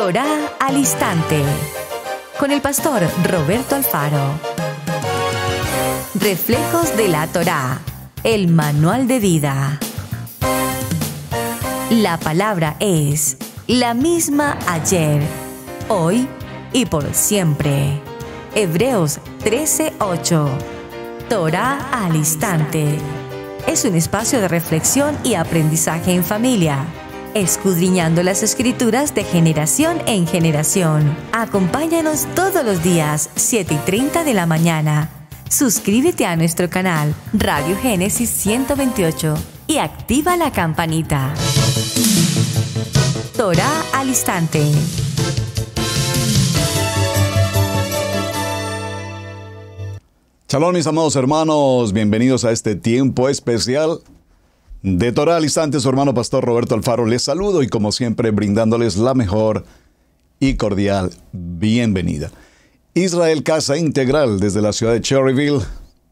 Torá al Instante, con el pastor Roberto Alfaro. Reflejos de la Torá, el manual de vida. La palabra es la misma ayer, hoy y por siempre. Hebreos 13:8. Torá al Instante. Es un espacio de reflexión y aprendizaje en familia, escudriñando las Escrituras de generación en generación. Acompáñanos todos los días, 7:30 de la mañana. Suscríbete a nuestro canal Radio Génesis 128 y activa la campanita. Torá al Instante. Shalom, mis amados hermanos, bienvenidos a este tiempo especial de Torá al Instante. Su hermano pastor Roberto Alfaro les saludo y como siempre brindándoles la mejor y cordial bienvenida. Israel Casa Integral desde la ciudad de Cherryville,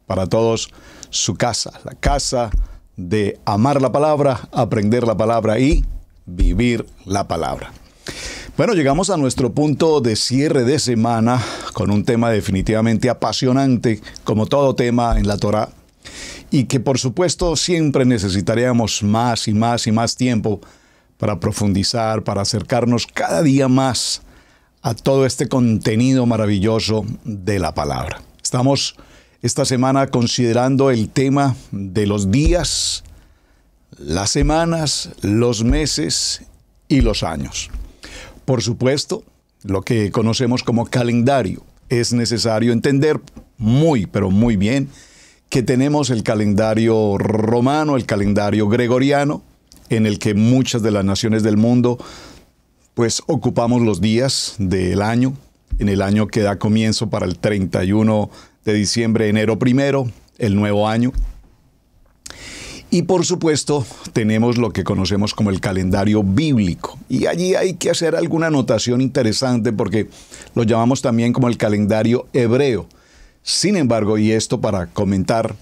para todos su casa, la casa de amar la palabra, aprender la palabra y vivir la palabra. Bueno, llegamos a nuestro punto de cierre de semana con un tema definitivamente apasionante, como todo tema en la Torá, y que por supuesto siempre necesitaríamos más y más y más tiempo para profundizar, para acercarnos cada día más a todo este contenido maravilloso de la palabra. Estamos esta semana considerando el tema de los días, las semanas, los meses y los años. Por supuesto, lo que conocemos como calendario. Es necesario entender muy, pero muy bien que tenemos el calendario romano, el calendario gregoriano, en el que muchas de las naciones del mundo pues ocupamos los días del año, en el año que da comienzo para el 31 de diciembre, enero primero, el nuevo año. Y por supuesto, tenemos lo que conocemos como el calendario bíblico. Y allí hay que hacer alguna anotación interesante porque lo llamamos también como el calendario hebreo. Sin embargo, y esto para comentar,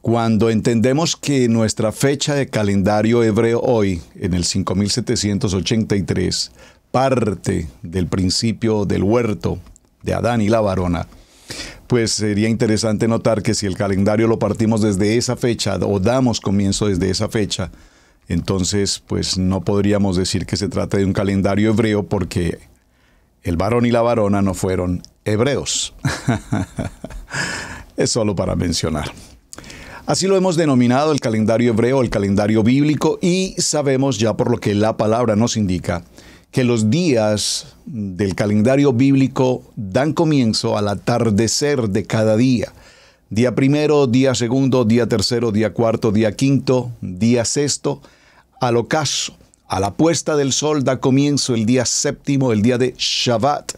cuando entendemos que nuestra fecha de calendario hebreo hoy, en el 5783, parte del principio del huerto de Adán y la varona, pues sería interesante notar que si el calendario lo partimos desde esa fecha o damos comienzo desde esa fecha, entonces pues no podríamos decir que se trata de un calendario hebreo porque el varón y la varona no fueron hebreos. Es solo para mencionar. Así lo hemos denominado el calendario hebreo, el calendario bíblico, y sabemos ya por lo que la palabra nos indica que los días del calendario bíblico dan comienzo al atardecer de cada día. Día primero, día segundo, día tercero, día cuarto, día quinto, día sexto, al ocaso. A la puesta del sol da comienzo el día séptimo, el día de Shabbat.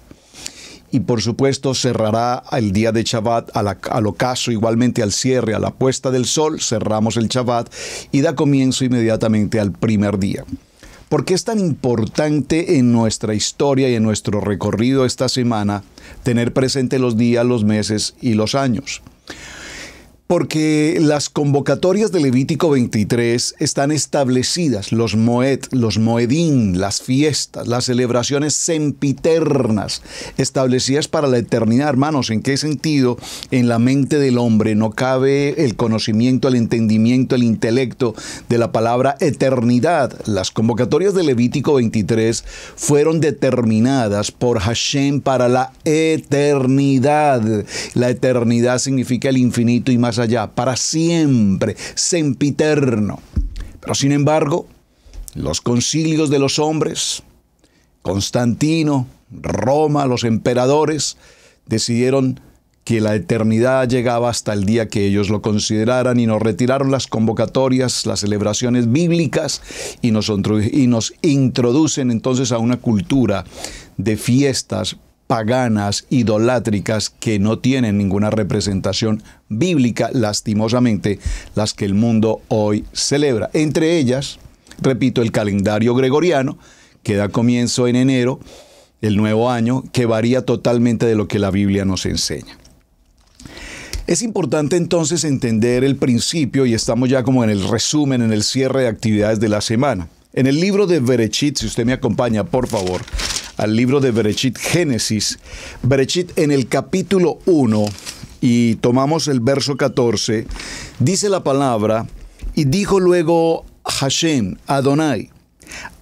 Y por supuesto cerrará el día de Shabbat al ocaso, igualmente al cierre, a la puesta del sol, cerramos el Shabbat y da comienzo inmediatamente al primer día. ¿Por qué es tan importante en nuestra historia y en nuestro recorrido esta semana tener presente los días, los meses y los años? Porque las convocatorias de Levítico 23 están establecidas, los moed, los moedín, las fiestas, las celebraciones sempiternas, establecidas para la eternidad. Hermanos, ¿en qué sentido? En la mente del hombre no cabe el conocimiento, el entendimiento, el intelecto de la palabra eternidad. Las convocatorias de Levítico 23 fueron determinadas por Hashem para la eternidad. La eternidad significa el infinito y más allá, para siempre, sempiterno. Pero sin embargo, los concilios de los hombres, Constantino, Roma, los emperadores, decidieron que la eternidad llegaba hasta el día que ellos lo consideraran y nos retiraron las convocatorias, las celebraciones bíblicas y nos introducen entonces a una cultura de fiestas paganas, idolátricas, que no tienen ninguna representación bíblica, lastimosamente, las que el mundo hoy celebra. Entre ellas, repito, el calendario gregoriano, que da comienzo en enero, el nuevo año, que varía totalmente de lo que la Biblia nos enseña. Es importante entonces entender el principio, y estamos ya como en el resumen, en el cierre de actividades de la semana. En el libro de Bereshit, si usted me acompaña, por favor, al libro de Bereshit, Génesis, Bereshit en el capítulo 1, y tomamos el verso 14, dice la palabra, y dijo luego Hashem, Adonai,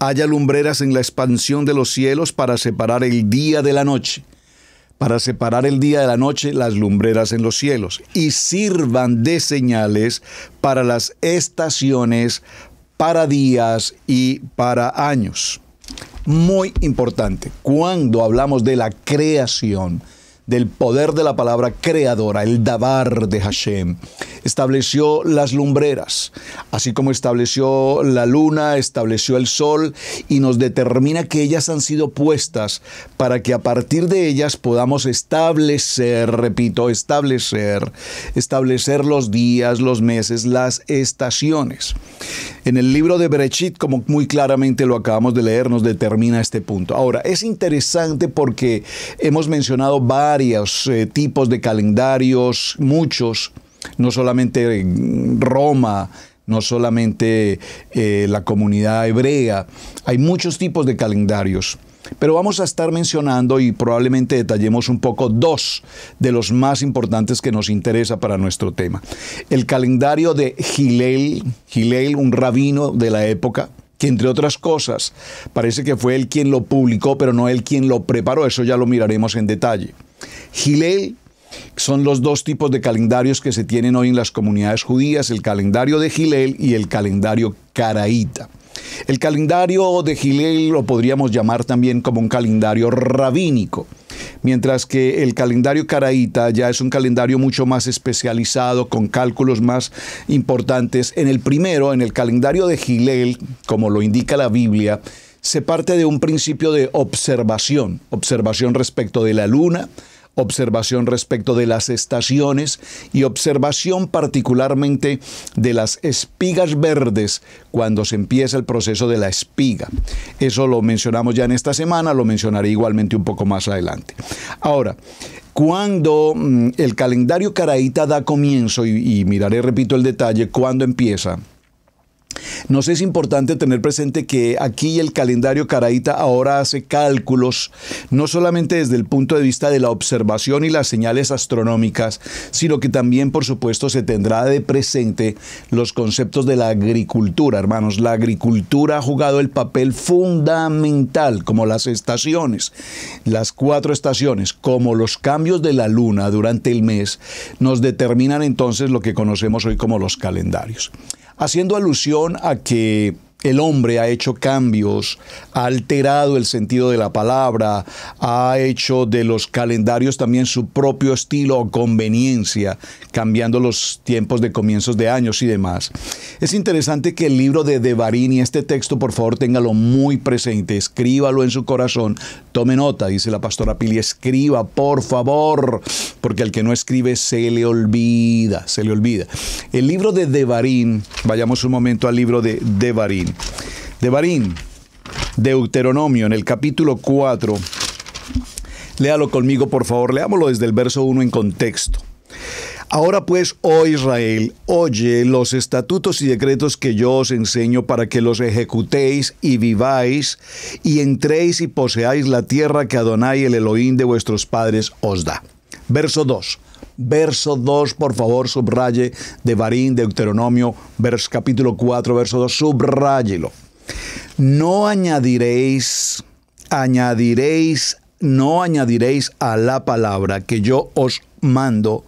haya lumbreras en la expansión de los cielos para separar el día de la noche. Para separar el día de la noche, las lumbreras en los cielos, y sirvan de señales para las estaciones, para días y para años. Muy importante, cuando hablamos de la creación, del poder de la palabra creadora, el dabar de Hashem, estableció las lumbreras, así como estableció la luna, estableció el sol, y nos determina que ellas han sido puestas para que a partir de ellas podamos establecer, repito, establecer los días, los meses, las estaciones. En el libro de Bereshit, como muy claramente lo acabamos de leer, nos determina este punto. Ahora, es interesante porque hemos mencionado varios tipos de calendarios, muchos, no solamente Roma, no solamente la comunidad hebrea, hay muchos tipos de calendarios. Pero vamos a estar mencionando y probablemente detallemos un poco dos de los más importantes que nos interesa para nuestro tema. El calendario de Hillel, un rabino de la época, que entre otras cosas parece que fue él quien lo publicó, pero no él quien lo preparó. Eso ya lo miraremos en detalle. Hillel son los dos tipos de calendarios que se tienen hoy en las comunidades judías, el calendario de Hillel y el calendario caraíta. El calendario de Hillel lo podríamos llamar también como un calendario rabínico, mientras que el calendario caraíta ya es un calendario mucho más especializado, con cálculos más importantes. En el primero, en el calendario de Hillel, como lo indica la Biblia, se parte de un principio de observación respecto de la luna, observación respecto de las estaciones y observación particularmente de las espigas verdes cuando se empieza el proceso de la espiga. Eso lo mencionamos ya en esta semana, lo mencionaré igualmente un poco más adelante. Ahora, cuando el calendario caraíta da comienzo, y miraré, repito, el detalle, cuando empieza, nos es importante tener presente que aquí el calendario caraíta ahora hace cálculos no solamente desde el punto de vista de la observación y las señales astronómicas, sino que también, por supuesto, se tendrá de presente los conceptos de la agricultura, hermanos. La agricultura ha jugado el papel fundamental, como las estaciones, las 4 estaciones, como los cambios de la luna durante el mes, nos determinan entonces lo que conocemos hoy como los calendarios. Haciendo alusión a que el hombre ha hecho cambios, ha alterado el sentido de la palabra, ha hecho de los calendarios también su propio estilo o conveniencia, cambiando los tiempos de comienzos de años y demás. Es interesante que el libro de Devarim, y este texto por favor téngalo muy presente, escríbalo en su corazón, tome nota, dice la pastora Pili, escriba por favor, porque al que no escribe se le olvida. El libro de Devarim, vayamos un momento al libro de Devarim. Devarim, Deuteronomio, en el capítulo 4, léalo conmigo por favor, leámoslo desde el verso 1 en contexto. Ahora pues, oh Israel, oye los estatutos y decretos que yo os enseño para que los ejecutéis y viváis, y entréis y poseáis la tierra que Adonai, el Elohim de vuestros padres, os da. Verso 2. Verso 2, por favor, subraye Devarim, Deuteronomio, capítulo 4, verso 2, subráyelo. No añadiréis a la palabra que yo os mando,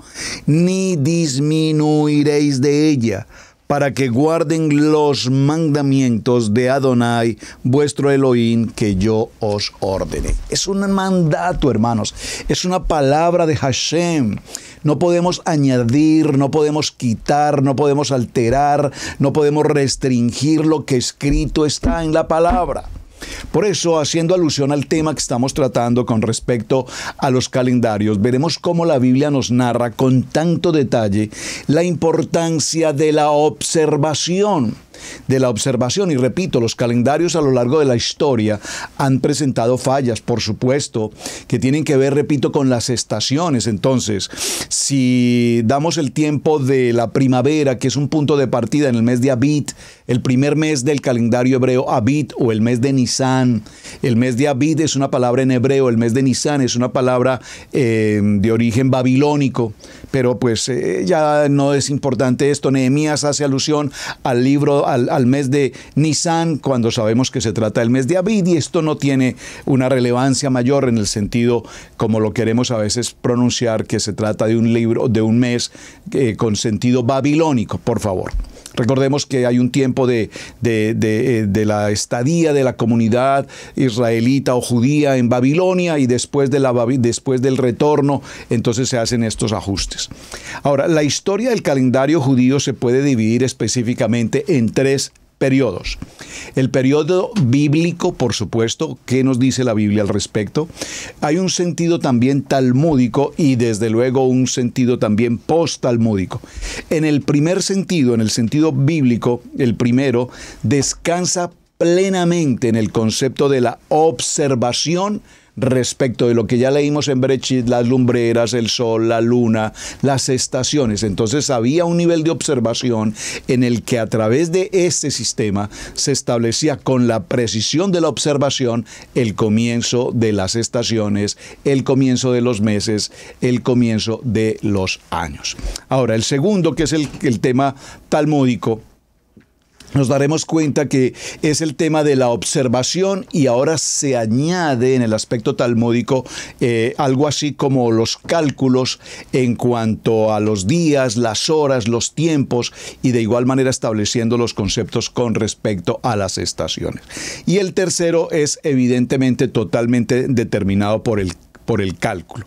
ni disminuiréis de ella, para que guarden los mandamientos de Adonai, vuestro Elohim, que yo os ordené. Es un mandato, hermanos. Es una palabra de Hashem. No podemos añadir, no podemos quitar, no podemos alterar, no podemos restringir lo que escrito está en la palabra. Por eso, haciendo alusión al tema que estamos tratando con respecto a los calendarios, veremos cómo la Biblia nos narra con tanto detalle la importancia de la observación. de la observación. Y repito, los calendarios a lo largo de la historia han presentado fallas, por supuesto, que tienen que ver, repito, con las estaciones. Entonces, si damos el tiempo de la primavera, que es un punto de partida en el mes de Abit, el primer mes del calendario hebreo Abit, o el mes de Nisan. El mes de Abit es una palabra en hebreo, el mes de Nisan es una palabra de origen babilónico, pero pues ya no es importante esto. Nehemías hace alusión al libro, al mes de Nisan, cuando sabemos que se trata del mes de Abid, y esto no tiene una relevancia mayor en el sentido como lo queremos a veces pronunciar, que se trata de un libro, de un mes con sentido babilónico, por favor. Recordemos que hay un tiempo de la estadía de la comunidad israelita o judía en Babilonia, y después del retorno, entonces se hacen estos ajustes. Ahora, la historia del calendario judío se puede dividir específicamente en 3 periodos. El periodo bíblico, por supuesto. ¿Qué nos dice la Biblia al respecto? Hay un sentido también talmúdico y desde luego un sentido también post-talmúdico. En el primer sentido, en el sentido bíblico, el primero descansa plenamente en el concepto de la observación respecto de lo que ya leímos en Bereshit, las lumbreras, el sol, la luna, las estaciones. Entonces había un nivel de observación en el que a través de este sistema se establecía con la precisión de la observación el comienzo de las estaciones, el comienzo de los meses, el comienzo de los años. Ahora, el segundo, que es el tema talmúdico, nos daremos cuenta que es el tema de la observación, y ahora se añade en el aspecto talmúdico algo así como los cálculos en cuanto a los días, las horas, los tiempos, y de igual manera estableciendo los conceptos con respecto a las estaciones. Y el tercero es evidentemente totalmente determinado por el cálculo.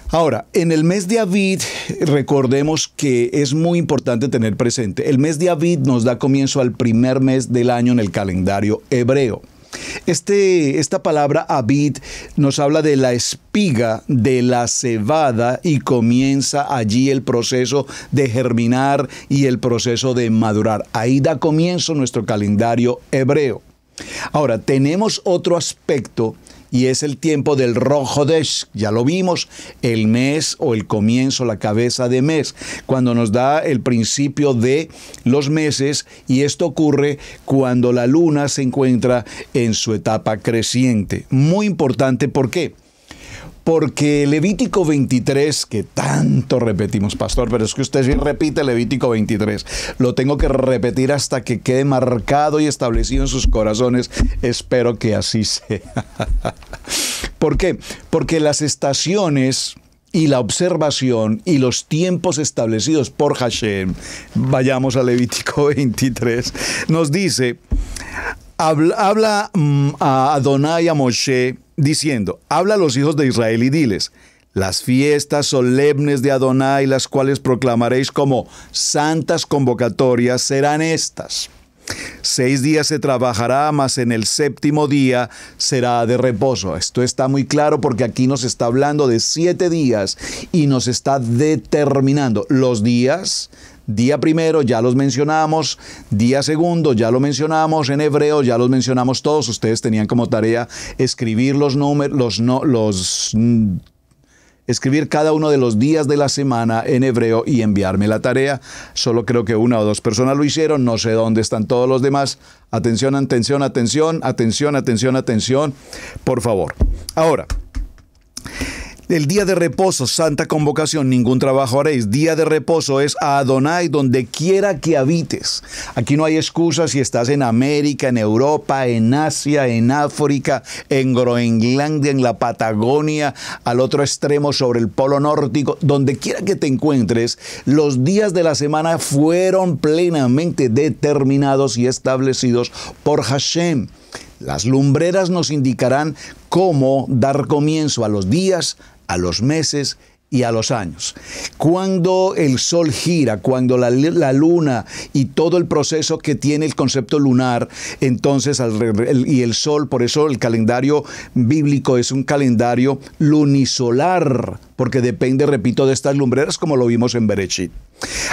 Ahora, en el mes de Abid, recordemos que es muy importante tener presente, el mes de Abid nos da comienzo al primer mes del año en el calendario hebreo. Esta palabra Abid nos habla de la espiga de la cebada, y comienza allí el proceso de germinar y el proceso de madurar. Ahí da comienzo nuestro calendario hebreo. Ahora, tenemos otro aspecto, y es el tiempo del Rosh Hodesh. Ya lo vimos, el mes o el comienzo, la cabeza de mes, cuando nos da el principio de los meses, y esto ocurre cuando la luna se encuentra en su etapa creciente. Muy importante, ¿por qué? Porque Levítico 23, que tanto repetimos, pastor, pero es que usted sí repite Levítico 23, lo tengo que repetir hasta que quede marcado y establecido en sus corazones. Espero que así sea. ¿Por qué? Porque las estaciones y la observación y los tiempos establecidos por Hashem, vayamos a Levítico 23, nos dice, habla a Adonai, a Moshe, diciendo, habla a los hijos de Israel y diles, las fiestas solemnes de Adonai, las cuales proclamaréis como santas convocatorias, serán estas. 6 días se trabajará, mas en el 7º día será de reposo. Esto está muy claro porque aquí nos está hablando de 7 días y nos está determinando los días. Día primero ya los mencionamos, día segundo ya lo mencionamos, en hebreo ya los mencionamos todos. Ustedes tenían como tarea escribir los números, escribir cada uno de los días de la semana en hebreo y enviarme la tarea. Solo creo que 1 o 2 personas lo hicieron, no sé dónde están todos los demás. Atención, atención, atención, atención, atención, atención, por favor. Ahora, el día de reposo, santa convocación, ningún trabajo haréis. Día de reposo es a Adonai donde quiera que habites. Aquí no hay excusas si estás en América, en Europa, en Asia, en África, en Groenlandia, en la Patagonia, al otro extremo sobre el Polo Nórdico. Donde quiera que te encuentres, los días de la semana fueron plenamente determinados y establecidos por Hashem. Las lumbreras nos indicarán cómo dar comienzo a los días, a los meses y a los años. Cuando el sol gira, cuando la luna y todo el proceso que tiene el concepto lunar, entonces y el sol, por eso el calendario bíblico es un calendario lunisolar, porque depende, repito, de estas lumbreras como lo vimos en Bereshit.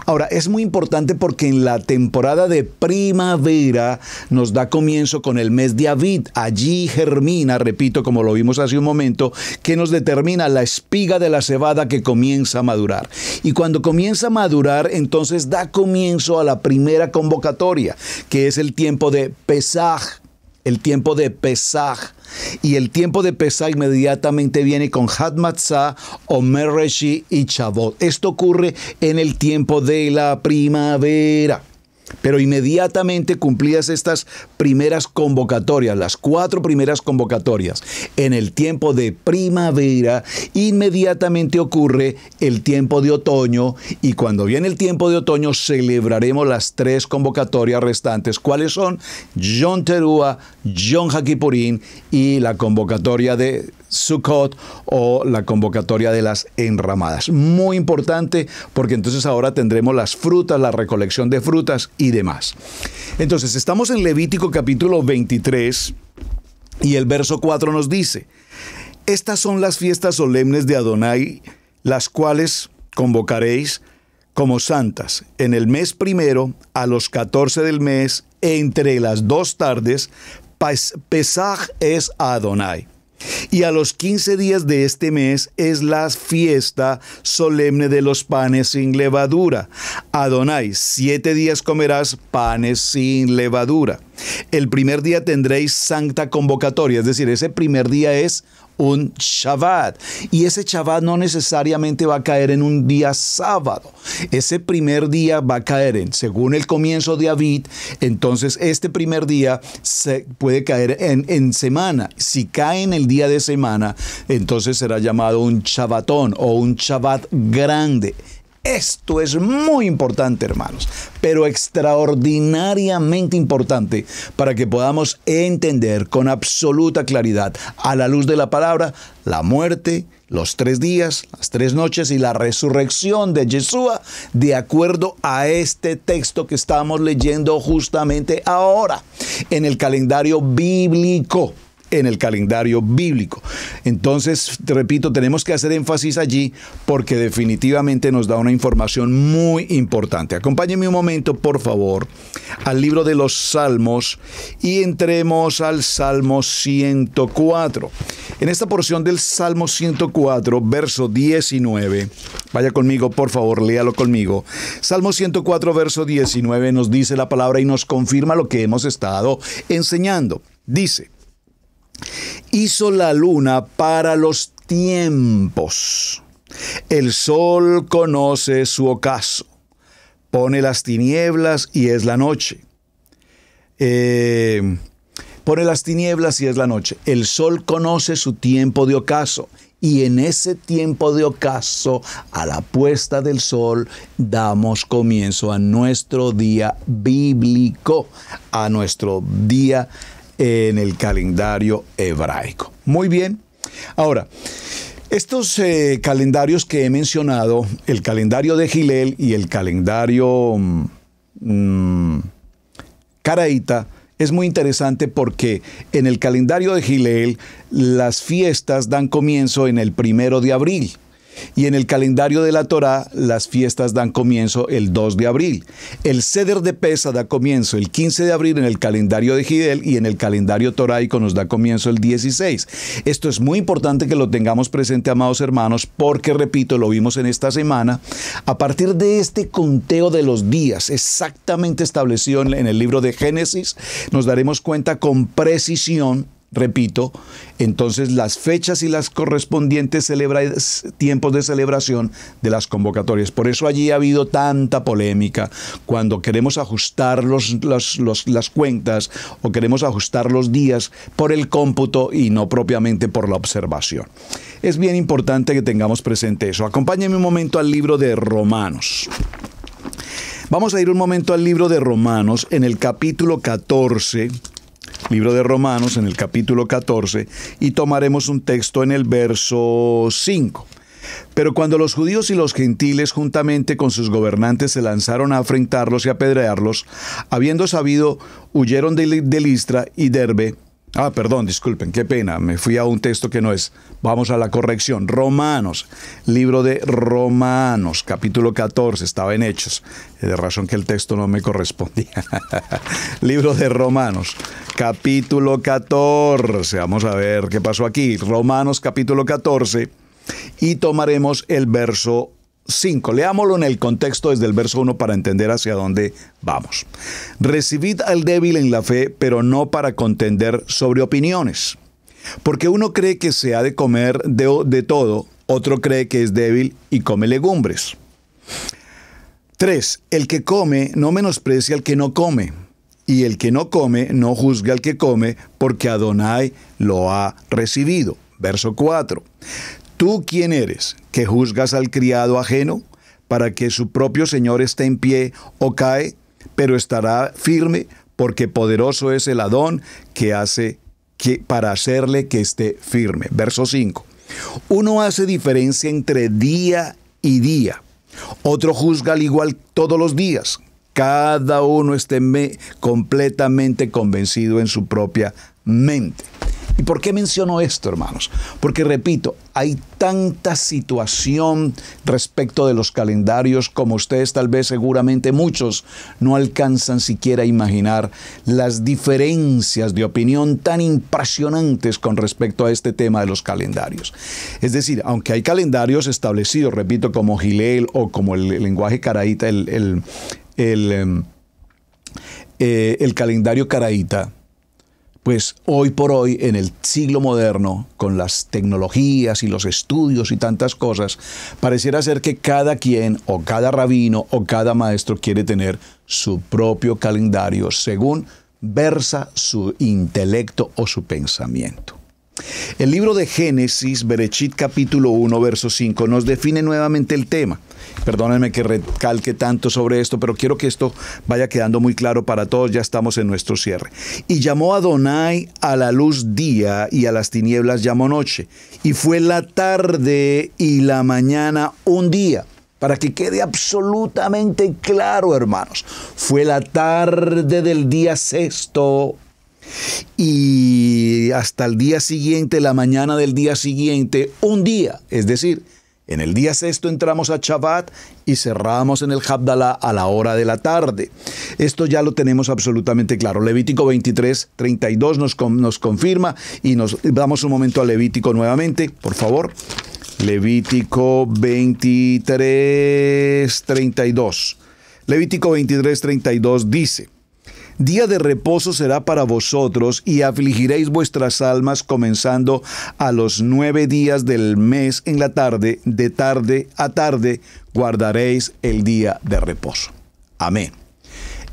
Ahora, es muy importante porque en la temporada de primavera nos da comienzo con el mes de Aviv. Allí germina, repito, como lo vimos hace un momento, que nos determina la espiga de la cebada que comienza a madurar. Y cuando comienza a madurar, entonces da comienzo a la primera convocatoria, que es el tiempo de Pesaj. El tiempo de Pesaj. Y el tiempo de Pesaj inmediatamente viene con Hat Matzah, Omer Reshi y Shavuot. Esto ocurre en el tiempo de la primavera. Pero inmediatamente cumplidas estas primeras convocatorias, las 4 primeras convocatorias, en el tiempo de primavera, inmediatamente ocurre el tiempo de otoño, y cuando viene el tiempo de otoño celebraremos las 3 convocatorias restantes. ¿Cuáles son? Yom Teruah, Yom HaKippurim y la convocatoria de Sukkot o la convocatoria de las enramadas. Muy importante porque entonces ahora tendremos las frutas, la recolección de frutas y demás. Entonces estamos en Levítico capítulo 23 y el verso 4 nos dice: estas son las fiestas solemnes de Adonai, las cuales convocaréis como santas en el mes primero a los 14 del mes entre las 2 tardes. Pesaj es Adonai. Y a los 15 días de este mes es la fiesta solemne de los panes sin levadura. Adonai, 7 días comerás panes sin levadura. El primer día tendréis santa convocatoria, es decir, ese primer día es un Shabbat. Y ese Shabbat no necesariamente va a caer en un día sábado. Ese primer día va a caer según el comienzo de Aviv, entonces este primer día se puede caer en semana. Si cae en el día de semana, entonces será llamado un Shabbatón o un Shabbat grande. Esto es muy importante, hermanos, pero extraordinariamente importante para que podamos entender con absoluta claridad, a la luz de la palabra, la muerte, los 3 días, las 3 noches y la resurrección de Yeshua, de acuerdo a este texto que estamos leyendo justamente ahora en el calendario bíblico. En el calendario bíblico. Entonces, te repito, tenemos que hacer énfasis allí porque definitivamente nos da una información muy importante. Acompáñenme un momento, por favor, al libro de los Salmos y entremos al Salmo 104. En esta porción del Salmo 104, verso 19, vaya conmigo, por favor, léalo conmigo. Salmo 104, verso 19 nos dice la palabra y nos confirma lo que hemos estado enseñando. Dice: hizo la luna para los tiempos. El sol conoce su ocaso. Pone las tinieblas y es la noche. Pone las tinieblas y es la noche. El sol conoce su tiempo de ocaso. Y en ese tiempo de ocaso, a la puesta del sol, damos comienzo a nuestro día bíblico, a nuestro día en el calendario hebraico. Muy bien. Ahora, estos calendarios que he mencionado, el calendario de Hillel y el calendario caraíta, es muy interesante porque en el calendario de Hillel las fiestas dan comienzo en el 1 de abril. Y en el calendario de la Torá, las fiestas dan comienzo el 2 de abril. El Seder de Pesa da comienzo el 15 de abril en el calendario de Hillel y en el calendario toraico nos da comienzo el 16. Esto es muy importante que lo tengamos presente, amados hermanos, porque, repito, lo vimos en esta semana. A partir de este conteo de los días exactamente establecido en el libro de Génesis, nos daremos cuenta con precisión, repito, entonces las fechas y las correspondientes tiempos de celebración de las convocatorias. Por eso allí ha habido tanta polémica cuando queremos ajustar las cuentas o queremos ajustar los días por el cómputo y no propiamente por la observación. Es bien importante que tengamos presente eso. Acompáñenme un momento al libro de Romanos. Vamos a ir un momento al libro de Romanos en el capítulo 14. Libro de Romanos en el capítulo 14 y tomaremos un texto en el verso 5. Pero cuando los judíos y los gentiles juntamente con sus gobernantes se lanzaron a afrentarlos y apedrearlos, habiendo sabido, huyeron de Listra y Derbe, Perdón, disculpen, qué pena, me fui a un texto que no es. Vamos a la corrección. Romanos, libro de Romanos, capítulo 14, estaba en Hechos. De razón que el texto no me correspondía. Libro de Romanos, capítulo 14. Vamos a ver qué pasó aquí. Romanos, capítulo 14, y tomaremos el verso 5. Leámoslo en el contexto desde el verso 1 para entender hacia dónde vamos. Recibid al débil en la fe, pero no para contender sobre opiniones. Porque uno cree que se ha de comer de todo, otro cree que es débil y come legumbres. 3. El que come no menosprecia al que no come, y el que no come no juzga al que come, porque Adonai lo ha recibido. Verso 4. ¿Tú quién eres, que juzgas al criado ajeno, para que su propio señor esté en pie o cae, pero estará firme, porque poderoso es el Adón para hacerle que esté firme? Verso 5. Uno hace diferencia entre día y día, otro juzga al igual todos los días. Cada uno esté completamente convencido en su propia mente. ¿Y por qué menciono esto, hermanos? Porque, repito, hay tanta situación respecto de los calendarios como ustedes tal vez seguramente muchos no alcanzan siquiera a imaginar las diferencias de opinión tan impresionantes con respecto a este tema de los calendarios. Es decir, aunque hay calendarios establecidos, repito, como Gilel o como el lenguaje caraíta, el calendario caraíta, pues hoy por hoy, en el siglo moderno, con las tecnologías y los estudios y tantas cosas, pareciera ser que cada quien o cada rabino o cada maestro quiere tener su propio calendario según versa su intelecto o su pensamiento. El libro de Génesis, Bereshit capítulo 1, verso 5, nos define nuevamente el tema. Perdónenme que recalque tanto sobre esto, pero quiero que esto vaya quedando muy claro para todos. Ya estamos en nuestro cierre. Y llamó Adonai a la luz día y a las tinieblas llamó noche. Y fue la tarde y la mañana un día. Para que quede absolutamente claro, hermanos. Fue la tarde del día sexto y hasta el día siguiente, la mañana del día siguiente, un día. Es decir, en el día sexto entramos a Shabbat y cerramos en el Havdalah a la hora de la tarde. Esto ya lo tenemos absolutamente claro. Levítico 23, 32 nos confirma, y nos damos un momento a Levítico nuevamente, por favor. Levítico 23, 32. Levítico 23, 32 dice: Día de reposo será para vosotros, y afligiréis vuestras almas comenzando a los 9 días del mes en la tarde, de tarde a tarde, guardaréis el día de reposo. Amén.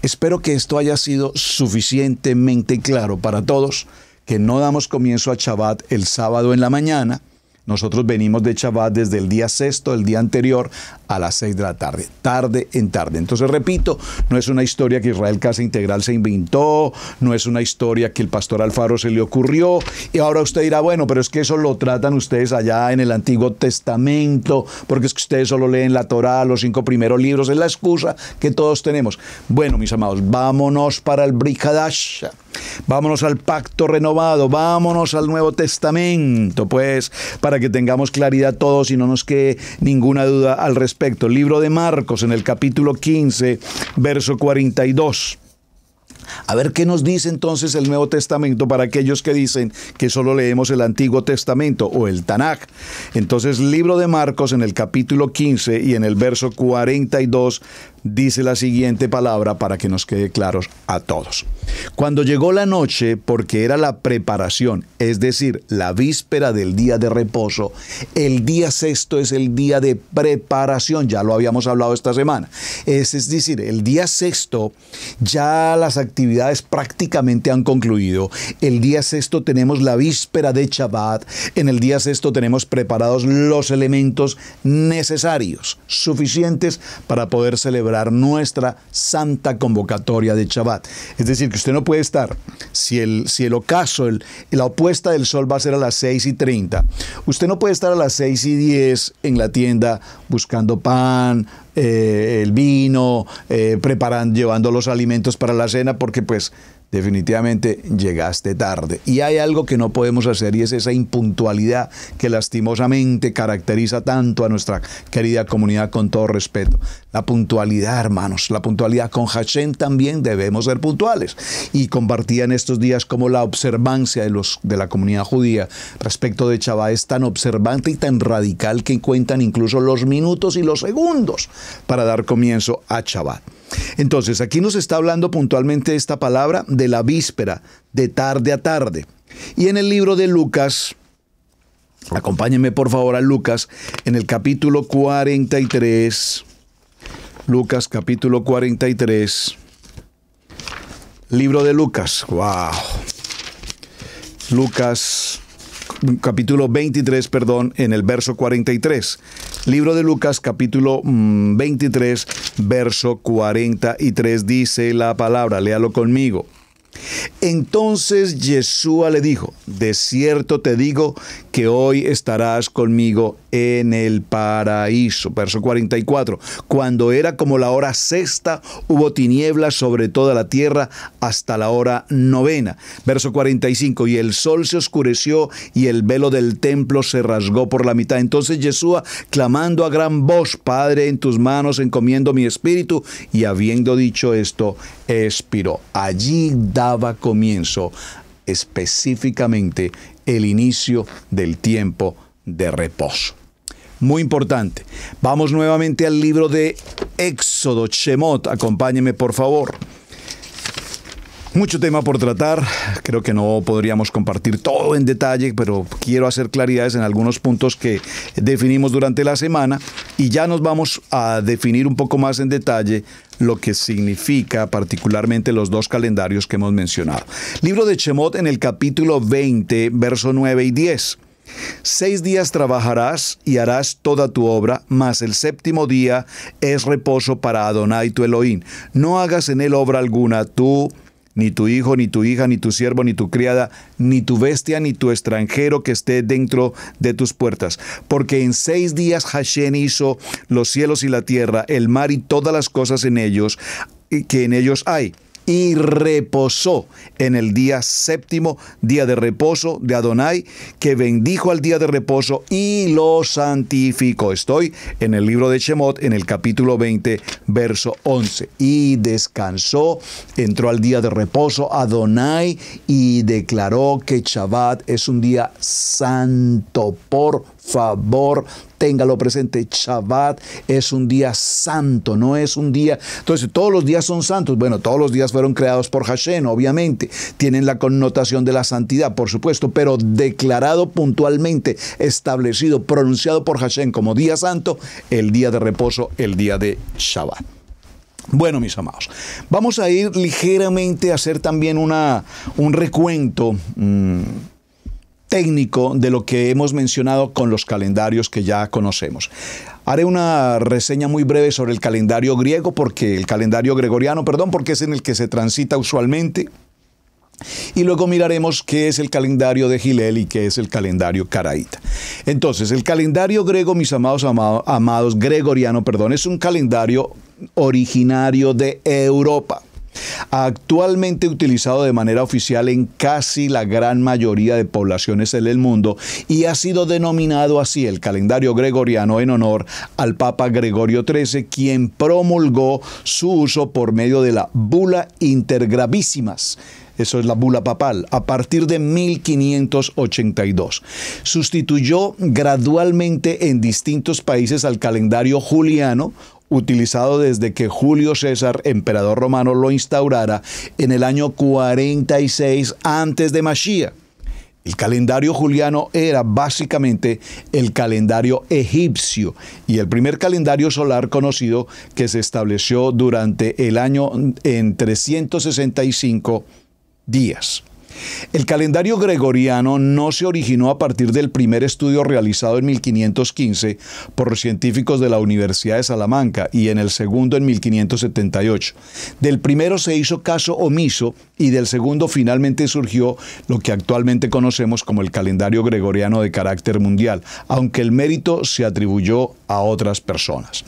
Espero que esto haya sido suficientemente claro para todos, que no damos comienzo a Shabbat el sábado en la mañana. Nosotros venimos de Shabbat desde el día sexto, el día anterior, a las 6 de la tarde, tarde en tarde. Entonces, repito, no es una historia que Israel Casa Integral se inventó, no es una historia que el pastor Alfaro se le ocurrió, y ahora usted dirá, bueno, pero es que eso lo tratan ustedes allá en el Antiguo Testamento, porque es que ustedes solo leen la Torá, los 5 primeros libros, es la excusa que todos tenemos. Bueno, mis amados, vámonos para el Brit Hadash, vámonos al Pacto Renovado, vámonos al Nuevo Testamento, pues, para que tengamos claridad todos y no nos quede ninguna duda al respecto. Libro de Marcos, en el capítulo 15, verso 42. A ver qué nos dice entonces el Nuevo Testamento para aquellos que dicen que solo leemos el Antiguo Testamento o el Tanaj. Entonces, libro de Marcos, en el capítulo 15 y en el verso 42, dice la siguiente palabra para que nos quede claros a todos. Cuando llegó la noche, porque era la preparación, es decir, la víspera del día de reposo, el día sexto es el día de preparación, ya lo habíamos hablado esta semana. Es decir, el día sexto ya las actividades prácticamente han concluido. El día sexto tenemos la víspera de Shabbat. En el día sexto tenemos preparados los elementos necesarios, suficientes para poder celebrar nuestra santa convocatoria de Shabbat. Es decir, que usted no puede estar, si el ocaso, la opuesta del sol va a ser a las 6:30, usted no puede estar a las 6:10 en la tienda buscando pan, el vino, llevando los alimentos para la cena, porque pues definitivamente llegaste tarde. Y hay algo que no podemos hacer y es esa impuntualidad que lastimosamente caracteriza tanto a nuestra querida comunidad, con todo respeto. La puntualidad, hermanos, la puntualidad con Hashem también debemos ser puntuales. Y compartía en estos días como la observancia de la comunidad judía respecto de Shabbat es tan observante y tan radical que cuentan incluso los minutos y los segundos para dar comienzo a Shabbat. Entonces, aquí nos está hablando puntualmente esta palabra de la víspera, de tarde a tarde. Y en el libro de Lucas, acompáñenme por favor a Lucas, en el capítulo 43, Lucas capítulo 43, libro de Lucas, wow, Lucas capítulo 23, en el verso 43. Libro de Lucas, capítulo 23, verso 43, dice la palabra, léalo conmigo. Entonces Yeshua le dijo, de cierto te digo que hoy estarás conmigo en el paraíso. Verso 44. Cuando era como la hora sexta, hubo tinieblas sobre toda la tierra hasta la hora novena. Verso 45. Y el sol se oscureció y el velo del templo se rasgó por la mitad. Entonces Yeshua, clamando a gran voz, Padre, en tus manos encomiendo mi espíritu. Y habiendo dicho esto, expiró. Allí daba comienzo específicamente el inicio del tiempo de reposo. Muy importante. Vamos nuevamente al libro de Éxodo, Shemot. Acompáñeme, por favor. Mucho tema por tratar. Creo que no podríamos compartir todo en detalle, pero quiero hacer claridades en algunos puntos que definimos durante la semana y ya nos vamos a definir un poco más en detalle lo que significa particularmente los dos calendarios que hemos mencionado. Libro de Shemot en el capítulo 20, verso 9 y 10. 6 días trabajarás y harás toda tu obra, mas el séptimo día es reposo para Adonai tu Elohim. No hagas en él obra alguna, tú, ni tu hijo, ni tu hija, ni tu siervo, ni tu criada, ni tu bestia, ni tu extranjero que esté dentro de tus puertas. Porque en 6 días Hashem hizo los cielos y la tierra, el mar y todas las cosas en ellos, que en ellos hay. Y reposó en el día séptimo, día de reposo de Adonai, que bendijo al día de reposo y lo santificó. Estoy en el libro de Shemot, en el capítulo 20, verso 11. Y descansó, entró al día de reposo Adonai y declaró que Shabbat es un día santo. Por favor, téngalo presente. Shabbat es un día santo, no es un día... Entonces, todos los días son santos. Bueno, todos los días fueron creados por Hashem, obviamente. Tienen la connotación de la santidad, por supuesto, pero declarado puntualmente, establecido, pronunciado por Hashem como día santo, el día de reposo, el día de Shabbat. Bueno, mis amados, vamos a ir ligeramente a hacer también un recuento técnico de lo que hemos mencionado con los calendarios que ya conocemos. Haré una reseña muy breve sobre el calendario griego, porque el calendario gregoriano, porque es en el que se transita usualmente. Y luego miraremos qué es el calendario de Hillel y qué es el calendario caraíta. Entonces, el calendario griego, mis amados, gregoriano, es un calendario originario de Europa, actualmente utilizado de manera oficial en casi la gran mayoría de poblaciones en el mundo y ha sido denominado así el calendario gregoriano en honor al Papa Gregorio XIII, quien promulgó su uso por medio de la Bula Intergravísimas. Eso es la bula papal, a partir de 1582. Sustituyó gradualmente en distintos países al calendario juliano, utilizado desde que Julio César, emperador romano, lo instaurara en el año 46 antes de Mashiach. El calendario juliano era básicamente el calendario egipcio y el primer calendario solar conocido que se estableció durante el año en 365 días. El calendario gregoriano no se originó a partir del primer estudio realizado en 1515 por científicos de la Universidad de Salamanca y en el segundo en 1578. Del primero se hizo caso omiso y del segundo finalmente surgió lo que actualmente conocemos como el calendario gregoriano de carácter mundial, aunque el mérito se atribuyó a otras personas.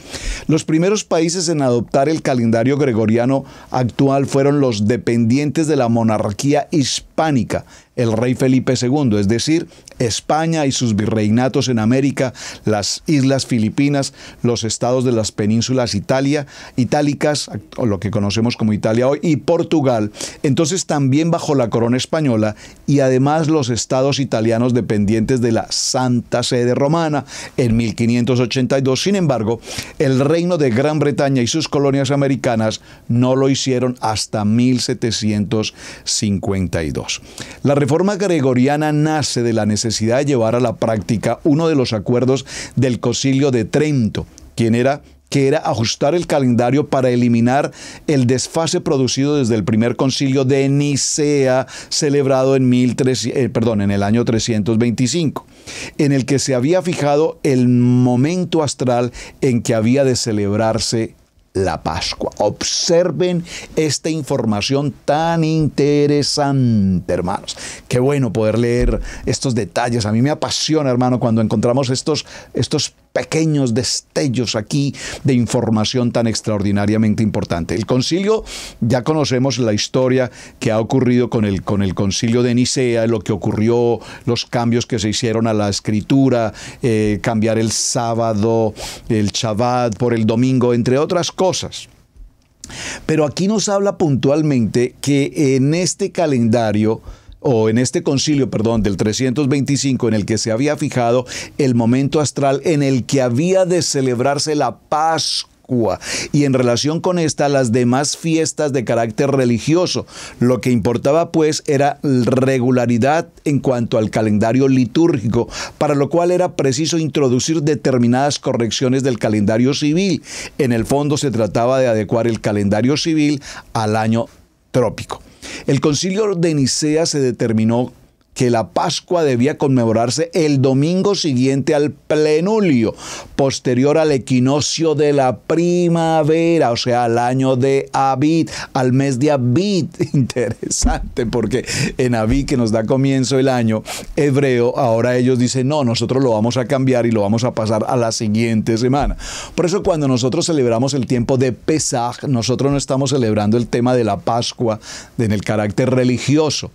Los primeros países en adoptar el calendario gregoriano actual fueron los dependientes de la monarquía hispánica, el rey Felipe II, es decir, España y sus virreinatos en América, las islas Filipinas, los estados de las penínsulas itálicas, o lo que conocemos como Italia hoy, y Portugal, entonces también bajo la corona española, y además los estados italianos dependientes de la Santa Sede Romana en 1582. Sin embargo, el Reino de Gran Bretaña y sus colonias americanas no lo hicieron hasta 1752. La reforma gregoriana nace de la necesidad de llevar a la práctica uno de los acuerdos del Concilio de Trento, que era ajustar el calendario para eliminar el desfase producido desde el primer concilio de Nicea, celebrado en el año 325, en el que se había fijado el momento astral en que había de celebrarse la Pascua. Observen esta información tan interesante, hermanos. Qué bueno poder leer estos detalles. A mí me apasiona, hermano, cuando encontramos estos pequeños destellos aquí de información tan extraordinariamente importante. El concilio, ya conocemos la historia que ha ocurrido con el concilio de Nicea, lo que ocurrió, los cambios que se hicieron a la escritura, cambiar el sábado, el Shabbat por el domingo, entre otras cosas. Pero aquí nos habla puntualmente que en este calendario, o en este concilio, del 325, en el que se había fijado el momento astral en el que había de celebrarse la Pascua, y en relación con esta, las demás fiestas de carácter religioso. Lo que importaba, pues, era regularidad en cuanto al calendario litúrgico, para lo cual era preciso introducir determinadas correcciones del calendario civil. En el fondo se trataba de adecuar el calendario civil al año trópico. El concilio de Nicea se determinó que la Pascua debía conmemorarse el domingo siguiente al plenulio, posterior al equinoccio de la primavera, o sea, al año de Abid, al mes de Abid. Interesante, porque en Abid, que nos da comienzo el año hebreo, ahora ellos dicen, no, nosotros lo vamos a cambiar y lo vamos a pasar a la siguiente semana. Por eso cuando nosotros celebramos el tiempo de Pesaj, nosotros no estamos celebrando el tema de la Pascua en el carácter religioso,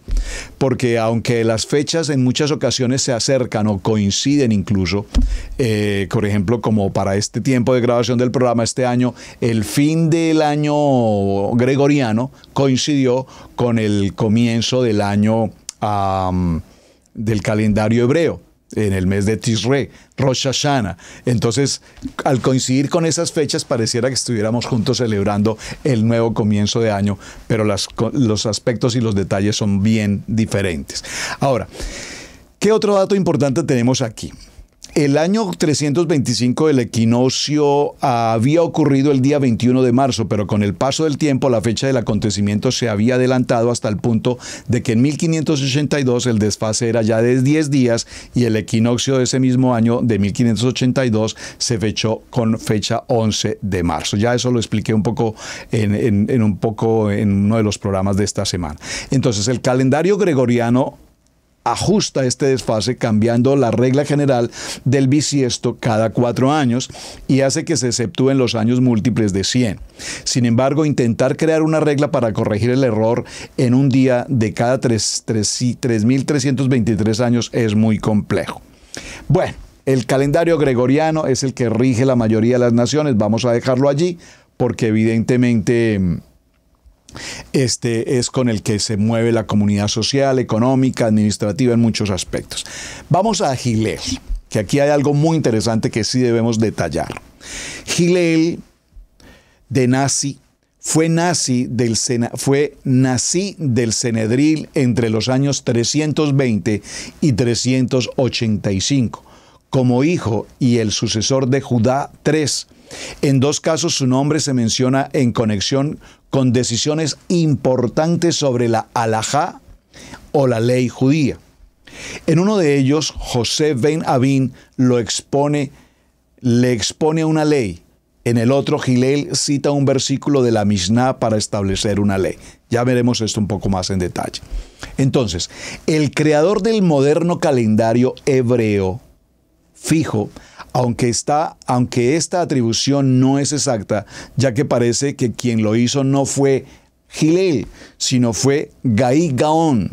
porque aunque las fechas en muchas ocasiones se acercan o coinciden incluso, por ejemplo, como para este tiempo de grabación del programa este año, el fin del año gregoriano coincidió con el comienzo del año del calendario hebreo, en el mes de Tishrei, Rosh Hashanah. Entonces, al coincidir con esas fechas, pareciera que estuviéramos juntos celebrando el nuevo comienzo de año, pero los aspectos y los detalles son bien diferentes. Ahora, ¿qué otro dato importante tenemos aquí? El año 325 del equinoccio había ocurrido el día 21 de marzo, pero con el paso del tiempo la fecha del acontecimiento se había adelantado hasta el punto de que en 1582 el desfase era ya de 10 días y el equinoccio de ese mismo año de 1582 se fechó con fecha 11 de marzo. Ya eso lo expliqué un poco en uno de los programas de esta semana. Entonces, el calendario gregoriano ajusta este desfase cambiando la regla general del bisiesto cada 4 años y hace que se exceptúen los años múltiples de 100. Sin embargo, intentar crear una regla para corregir el error en un día de cada 3.323 años es muy complejo. Bueno, el calendario gregoriano es el que rige la mayoría de las naciones. Vamos a dejarlo allí porque evidentemente este es con el que se mueve la comunidad social, económica, administrativa en muchos aspectos. Vamos a Hillel, que aquí hay algo muy interesante que sí debemos detallar. Hillel de Nasi fue nazi del Sanedrín entre los años 320 y 385, como hijo y el sucesor de Judá III. En 2 casos su nombre se menciona en conexión con decisiones importantes sobre la halajá o la ley judía. En uno de ellos, José ben Abin le expone una ley. En el otro, Hillel cita un versículo de la Mishnah para establecer una ley. Ya veremos esto un poco más en detalle. Entonces, el creador del moderno calendario hebreo fijo, aunque esta atribución no es exacta, ya que parece que quien lo hizo no fue Hillel, sino fue Gai Gaon,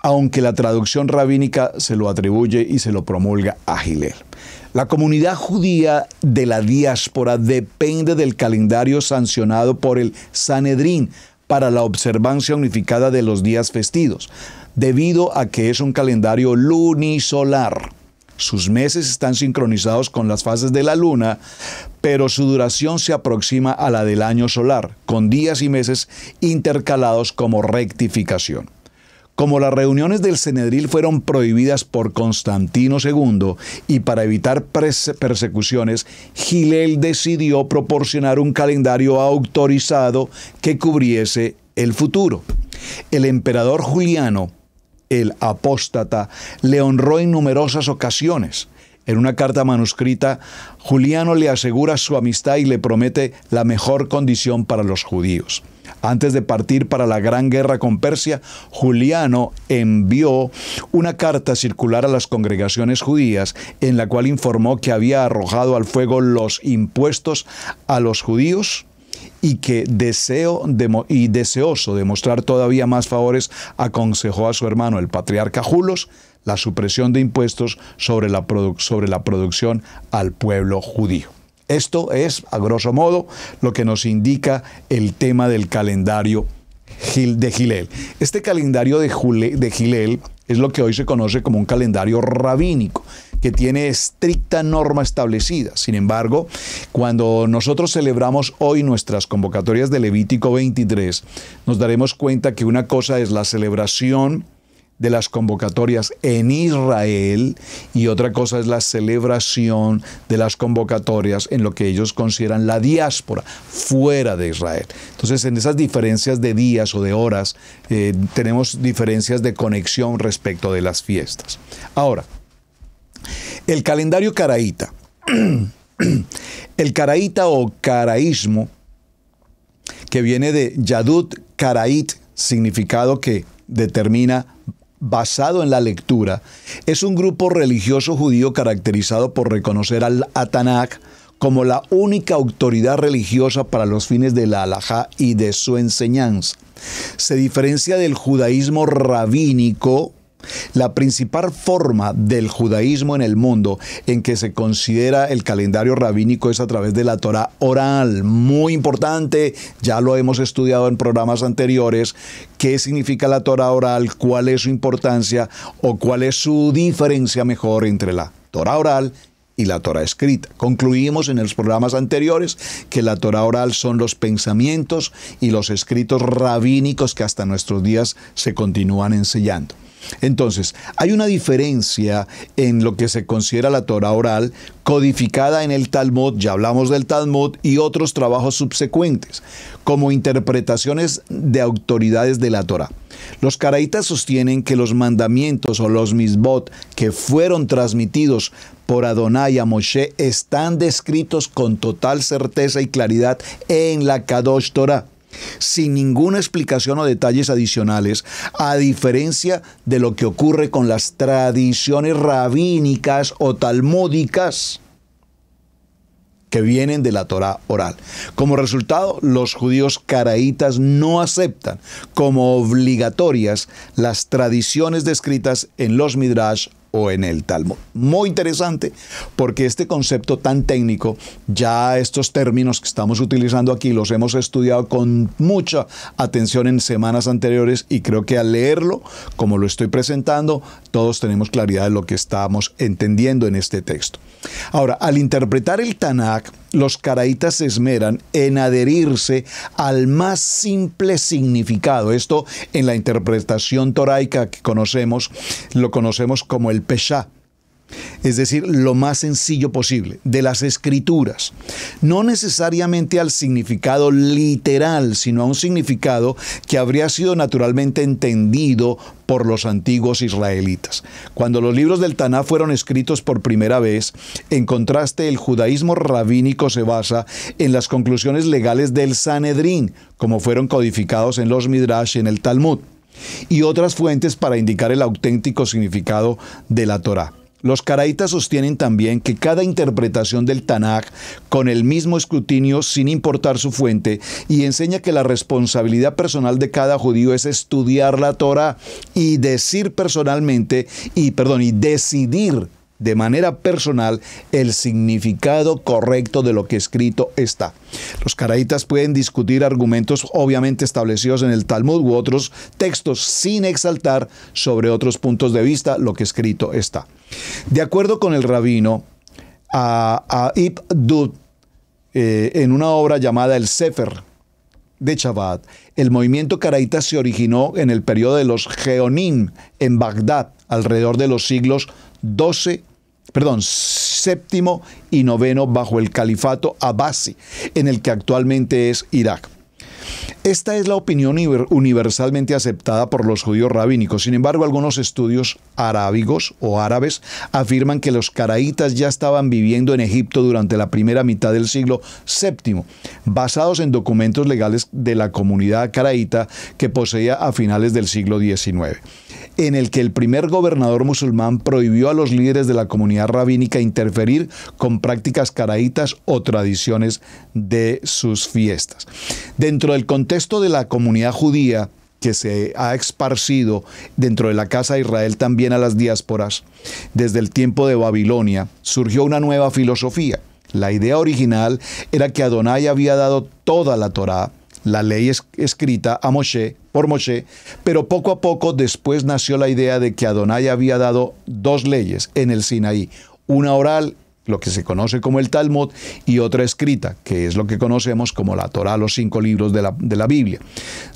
aunque la traducción rabínica se lo atribuye y se lo promulga a Hillel. La comunidad judía de la diáspora depende del calendario sancionado por el Sanedrín para la observancia unificada de los días festivos, debido a que es un calendario lunisolar. Sus meses están sincronizados con las fases de la luna, pero su duración se aproxima a la del año solar, con días y meses intercalados como rectificación. Como las reuniones del Sanedrín fueron prohibidas por Constantino II y para evitar persecuciones, Hillel decidió proporcionar un calendario autorizado que cubriese el futuro. El emperador Juliano, el apóstata, le honró en numerosas ocasiones. En una carta manuscrita, Juliano le asegura su amistad y le promete la mejor condición para los judíos. Antes de partir para la gran guerra con Persia, Juliano envió una carta circular a las congregaciones judías en la cual informó que había arrojado al fuego los impuestos a los judíos y que deseoso de mostrar todavía más favores, aconsejó a su hermano el patriarca Julos la supresión de impuestos sobre la producción al pueblo judío. Esto es, a grosso modo, lo que nos indica el tema del calendario de Hillel. Este calendario de Hillel es lo que hoy se conoce como un calendario rabínico, que tiene estricta norma establecida. Sin embargo, cuando nosotros celebramos hoy nuestras convocatorias de Levítico 23, nos daremos cuenta que una cosa es la celebración de las convocatorias en Israel y otra cosa es la celebración de las convocatorias en lo que ellos consideran la diáspora, fuera de Israel. Entonces, en esas diferencias de días o de horas, tenemos diferencias de conexión respecto de las fiestas. Ahora, el calendario caraíta. El caraíta o caraísmo, que viene de Yadut Karaít, significado que determina basado en la lectura, es un grupo religioso judío caracterizado por reconocer al Tanaj como la única autoridad religiosa para los fines de la halajá y de su enseñanza. Se diferencia del judaísmo rabínico, la principal forma del judaísmo en el mundo en que se considera el calendario rabínico es a través de la Torá oral. Muy importante, ya lo hemos estudiado en programas anteriores. ¿Qué significa la Torá oral? ¿Cuál es su importancia? ¿O cuál es su diferencia mejor entre la Torá oral y la Torá escrita? Concluimos en los programas anteriores que la Torá oral son los pensamientos y los escritos rabínicos que hasta nuestros días se continúan enseñando. Entonces, hay una diferencia en lo que se considera la Torá oral, codificada en el Talmud, ya hablamos del Talmud, y otros trabajos subsecuentes, como interpretaciones de autoridades de la Torá. Los caraítas sostienen que los mandamientos o los misbot que fueron transmitidos por Adonai a Moshe están descritos con total certeza y claridad en la Kadosh Torah, sin ninguna explicación o detalles adicionales, a diferencia de lo que ocurre con las tradiciones rabínicas o talmúdicas que vienen de la Torá oral. Como resultado, los judíos caraítas no aceptan como obligatorias las tradiciones descritas en los Midrash o en el Talmud. Muy interesante, porque este concepto tan técnico, ya estos términos que estamos utilizando aquí los hemos estudiado con mucha atención en semanas anteriores, y creo que al leerlo, como lo estoy presentando, todos tenemos claridad de lo que estamos entendiendo en este texto. Ahora, al interpretar el Tanaj, los caraítas se esmeran en adherirse al más simple significado. Esto en la interpretación toraica que conocemos, lo conocemos como el Peshá. es decir, lo más sencillo posible, de las Escrituras, no necesariamente al significado literal, sino a un significado que habría sido naturalmente entendido por los antiguos israelitas. Cuando los libros del Taná fueron escritos por primera vez, en contraste, el judaísmo rabínico se basa en las conclusiones legales del Sanedrín, como fueron codificados en los Midrash y en el Talmud, y otras fuentes para indicar el auténtico significado de la Torá. Los caraítas sostienen también que cada interpretación del Tanaj, con el mismo escrutinio sin importar su fuente, y enseña que la responsabilidad personal de cada judío es estudiar la Torá y decidir de manera personal el significado correcto de lo que escrito está. Los caraítas pueden discutir argumentos obviamente establecidos en el Talmud u otros textos sin exaltar sobre otros puntos de vista lo que escrito está. De acuerdo con el rabino Ibn Dud, en una obra llamada el Sefer de Chabad, el movimiento caraíta se originó en el periodo de los Geonim en Bagdad, alrededor de los siglos séptimo y noveno bajo el califato Abbasi, en el que actualmente es Irak. Esta es la opinión universalmente aceptada por los judíos rabínicos. Sin embargo, algunos estudios arábigos o árabes afirman que los caraítas ya estaban viviendo en Egipto durante la primera mitad del siglo VII, basados en documentos legales de la comunidad caraíta que poseía a finales del siglo XIX, en el que el primer gobernador musulmán prohibió a los líderes de la comunidad rabínica interferir con prácticas caraítas o tradiciones de sus fiestas. Dentro del contexto de la comunidad judía, que se ha esparcido dentro de la casa de Israel también a las diásporas, desde el tiempo de Babilonia, surgió una nueva filosofía. La idea original era que Adonai había dado toda la Torá, la ley escrita por Moshe, pero poco a poco después nació la idea de que Adonai había dado dos leyes en el Sinaí, una oral, lo que se conoce como el Talmud, y otra escrita, que es lo que conocemos como la Torá, los 5 libros de la Biblia.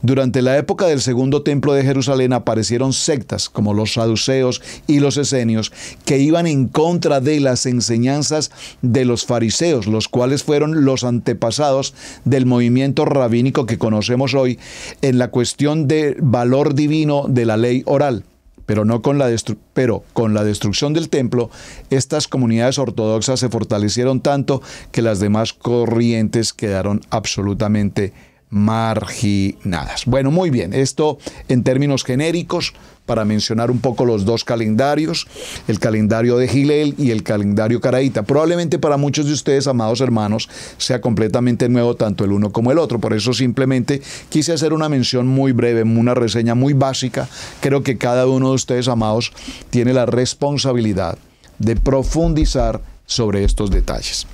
Durante la época del Segundo Templo de Jerusalén aparecieron sectas como los saduceos y los esenios que iban en contra de las enseñanzas de los fariseos, los cuales fueron los antepasados del movimiento rabínico que conocemos hoy en la cuestión del valor divino de la ley oral. Pero con la destrucción del templo, estas comunidades ortodoxas se fortalecieron tanto que las demás corrientes quedaron absolutamente marginadas. Bueno, muy bien, esto en términos genéricos para mencionar un poco los dos calendarios, el calendario de Hillel y el calendario caraíta. Probablemente para muchos de ustedes, amados hermanos, sea completamente nuevo tanto el uno como el otro. Por eso simplemente quise hacer una mención muy breve, una reseña muy básica. Creo que cada uno de ustedes, amados, tiene la responsabilidad de profundizar sobre estos detalles.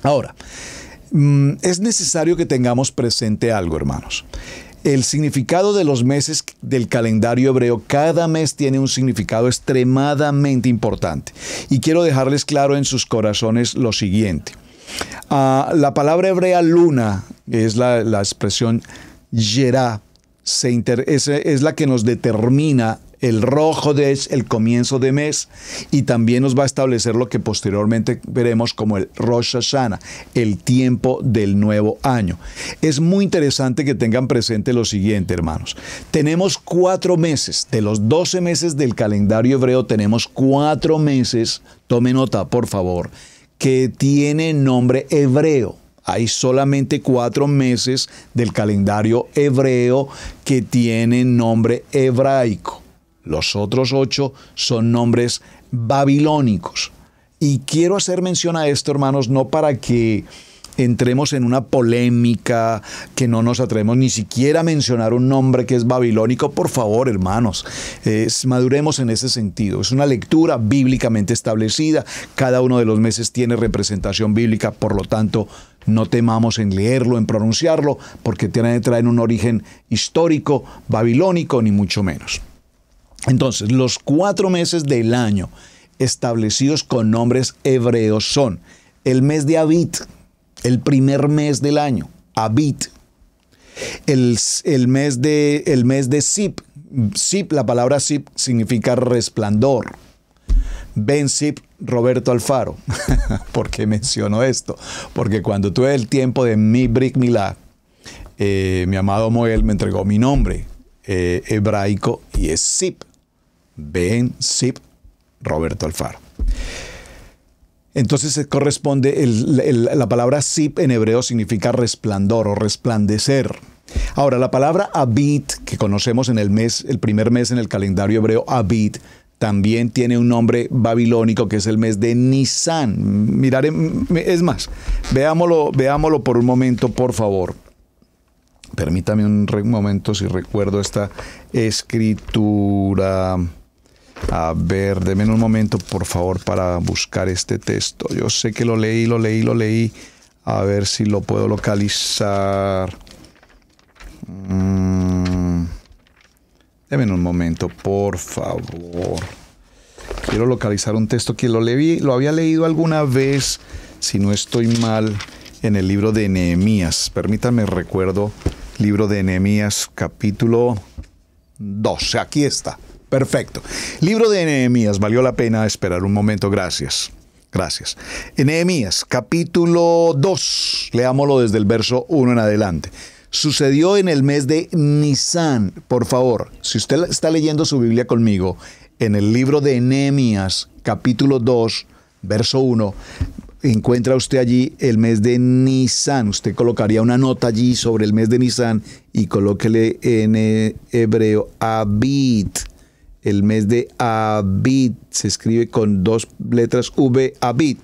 Ahora, es necesario que tengamos presente algo, hermanos. El significado de los meses del calendario hebreo, cada mes tiene un significado extremadamente importante. Y quiero dejarles claro en sus corazones lo siguiente. La palabra hebrea luna es la expresión yerá, es la que nos determina el rojo es el comienzo de mes y también nos va a establecer lo que posteriormente veremos como el Rosh Hashanah, el tiempo del nuevo año. Es muy interesante que tengan presente lo siguiente, hermanos. Tenemos 4 meses, de los 12 meses del calendario hebreo tenemos 4 meses, tome nota por favor, que tienen nombre hebreo. Hay solamente 4 meses del calendario hebreo que tienen nombre hebraico. Los otros 8 son nombres babilónicos. Y quiero hacer mención a esto, hermanos, no para que entremos en una polémica, que no nos atrevemos ni siquiera a mencionar un nombre que es babilónico. Por favor, hermanos, maduremos en ese sentido. Es una lectura bíblicamente establecida. Cada uno de los meses tiene representación bíblica, por lo tanto, no temamos en leerlo, en pronunciarlo, porque traen un origen histórico, babilónico, ni mucho menos. Entonces, los 4 meses del año establecidos con nombres hebreos son el mes de Abit, el primer mes del año, Abit. El mes de Sip, la palabra Sip significa resplandor. Ben Zip Roberto Alfaro. ¿Por qué menciono esto? Porque cuando tuve el tiempo de mi Brit Milá, mi amado Moel me entregó mi nombre hebraico y es Zip. Ben Zip Roberto Alfaro. Entonces corresponde, la palabra Zip en hebreo significa resplandor o resplandecer. Ahora, la palabra Abid, que conocemos en el primer mes en el calendario hebreo, Abid, también tiene un nombre babilónico que es el mes de Nisan. Es más, veámoslo por un momento, por favor. Permítame un momento si recuerdo esta escritura. A ver, denme un momento, por favor, para buscar este texto. Yo sé que lo leí. A ver si lo puedo localizar. Denme un momento, por favor. Quiero localizar un texto que lo había leído alguna vez, si no estoy mal, en el libro de Nehemías. Permítanme, recuerdo, libro de Nehemías, capítulo 12. Aquí está. Perfecto. Libro de Nehemías. Valió la pena esperar un momento. Gracias. En Nehemías, capítulo 2. Leámoslo desde el verso 1 en adelante. Sucedió en el mes de Nisan. Por favor, si usted está leyendo su Biblia conmigo, en el libro de Nehemías, capítulo 2, verso 1, encuentra usted allí el mes de Nisan. Usted colocaría una nota allí sobre el mes de Nisan y colóquele en hebreo Abid. El mes de Abid se escribe con 2 letras V, Abid.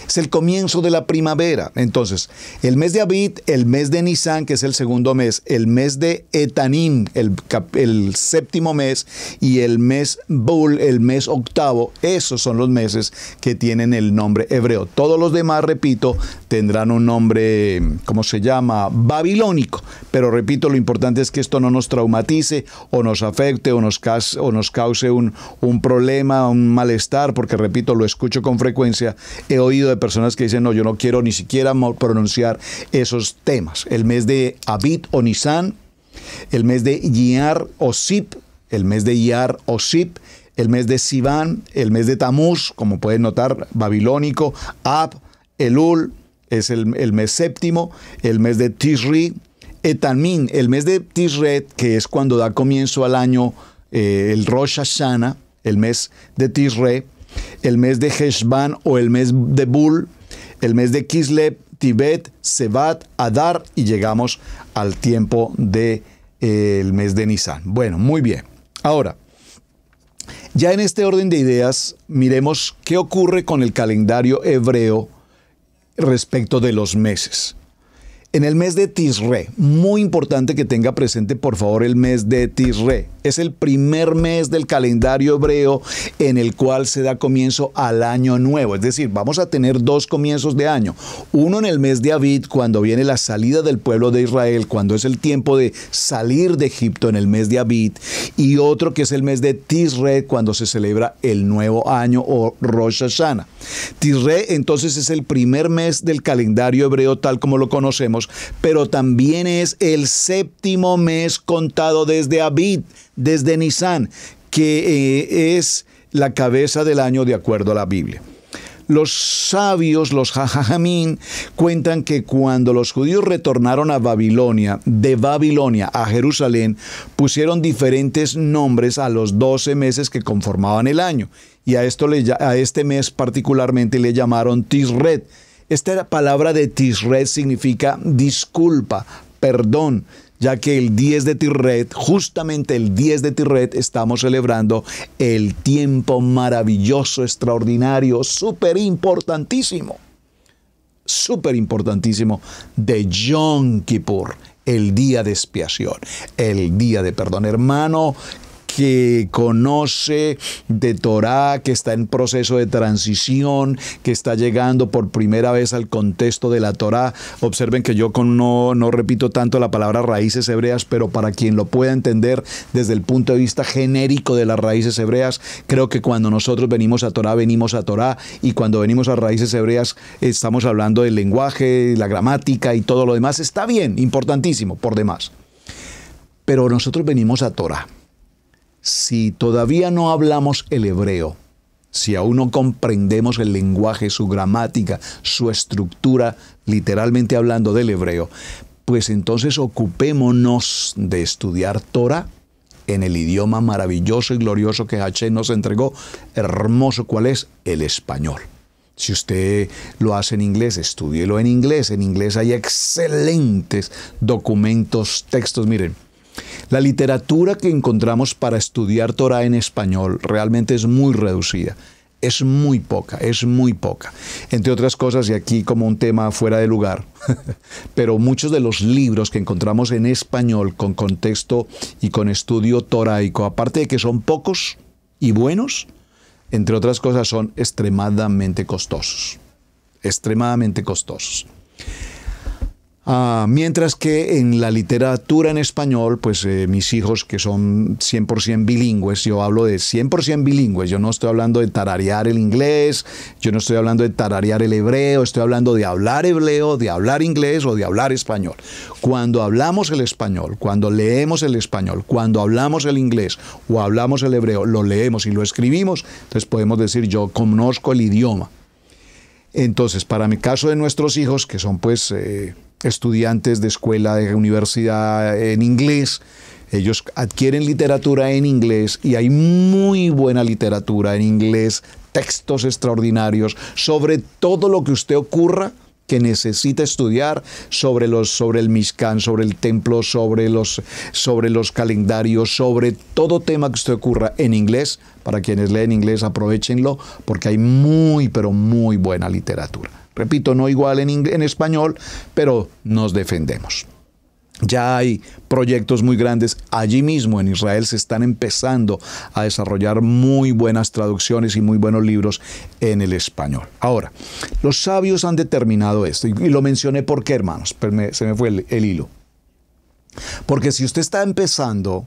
Es el comienzo de la primavera. Entonces, el mes de Abid, el mes de Nisan, que es el segundo mes, el mes de Etanim, el séptimo mes, y el mes Bul, el mes octavo, esos son los meses que tienen el nombre hebreo. Todos los demás, repito, tendrán un nombre, ¿cómo se llama? Babilónico. Pero repito, lo importante es que esto no nos traumatice o nos afecte o nos cause un problema, un malestar, porque repito, lo escucho con frecuencia. He oído de personas que dicen, no, yo no quiero ni siquiera pronunciar esos temas. El mes de Abid o Nisan, el mes de Iyar o Sip, el mes de Iyar o Sip, el mes de Sivan, el mes de Tamuz, como pueden notar, babilónico, Ab, Elul, es el mes séptimo, el mes de Tishri, Etanmin, el mes de Tishret, que es cuando da comienzo al año, el Rosh Hashanah, el mes de Tishrei, el mes de Heshvan o el mes de Bul, el mes de Kislev, Tibet, Sebat, Adar, y llegamos al tiempo del mes de Nisan. Bueno, muy bien. Ahora, ya en este orden de ideas, miremos qué ocurre con el calendario hebreo respecto de los meses. En el mes de Tishrei, muy importante que tenga presente por favor el mes de Tishrei. Es el primer mes del calendario hebreo en el cual se da comienzo al año nuevo. Es decir, vamos a tener 2 comienzos de año. Uno en el mes de Abid, cuando viene la salida del pueblo de Israel, cuando es el tiempo de salir de Egipto en el mes de Abid. Y otro que es el mes de Tishrei, cuando se celebra el nuevo año o Rosh Hashanah. Tishrei entonces es el primer mes del calendario hebreo tal como lo conocemos, pero también es el séptimo mes contado desde Abid, desde Nisan, que es la cabeza del año de acuerdo a la Biblia. Los sabios, los Jajamín, cuentan que cuando los judíos retornaron a Babilonia, de Babilonia a Jerusalén, pusieron diferentes nombres a los 12 meses que conformaban el año. Y a este mes particularmente le llamaron Tisret. Esta palabra de Tisret significa disculpa, perdón, ya que el 10 de Tisret, justamente el 10 de Tisret, estamos celebrando el tiempo maravilloso, extraordinario, súper importantísimo de Yom Kippur, el día de expiación, el día de perdón. Hermano que conoce de Torá, que está en proceso de transición, que está llegando por primera vez al contexto de la Torá. Observen que yo no repito tanto la palabra raíces hebreas, pero para quien lo pueda entender desde el punto de vista genérico de las raíces hebreas, creo que cuando nosotros venimos a Torá, y cuando venimos a raíces hebreas estamos hablando del lenguaje, la gramática y todo lo demás. Está bien, importantísimo, por demás. Pero nosotros venimos a Torá. Si todavía no hablamos el hebreo, si aún no comprendemos el lenguaje, su gramática, su estructura, literalmente hablando del hebreo, pues entonces ocupémonos de estudiar Torah en el idioma maravilloso y glorioso que Hashem nos entregó. Hermoso, ¿cuál es? El español. Si usted lo hace en inglés, estúdielo en inglés. En inglés hay excelentes documentos, textos. Miren, la literatura que encontramos para estudiar Torah en español realmente es muy reducida. Es muy poca, es muy poca. Entre otras cosas, y aquí como un tema fuera de lugar, pero muchos de los libros que encontramos en español con contexto y con estudio toraico, aparte de que son pocos y buenos, entre otras cosas son extremadamente costosos. Extremadamente costosos. Mientras que en la literatura en español, pues mis hijos que son 100% bilingües, yo hablo de 100% bilingües, yo no estoy hablando de tararear el inglés, yo no estoy hablando de tararear el hebreo, estoy hablando de hablar hebreo, de hablar inglés o de hablar español. Cuando hablamos el español, cuando leemos el español, cuando hablamos el inglés o hablamos el hebreo, lo leemos y lo escribimos, entonces podemos decir yo conozco el idioma. Entonces, para mi caso de nuestros hijos, que son pues estudiantes de escuela, de universidad en inglés, ellos adquieren literatura en inglés y hay muy buena literatura en inglés, textos extraordinarios sobre todo lo que usted ocurra que necesita estudiar, sobre el Mishkan, sobre el templo, sobre los calendarios, sobre todo tema que usted ocurra en inglés. Para quienes leen inglés, aprovechenlo porque hay muy, pero muy buena literatura. Repito, no igual en español, pero nos defendemos. Ya hay proyectos muy grandes. Allí mismo en Israel se están empezando a desarrollar muy buenas traducciones y muy buenos libros en el español. Ahora, los sabios han determinado esto, y lo mencioné porque, hermanos, se me fue el hilo. Porque si usted está empezando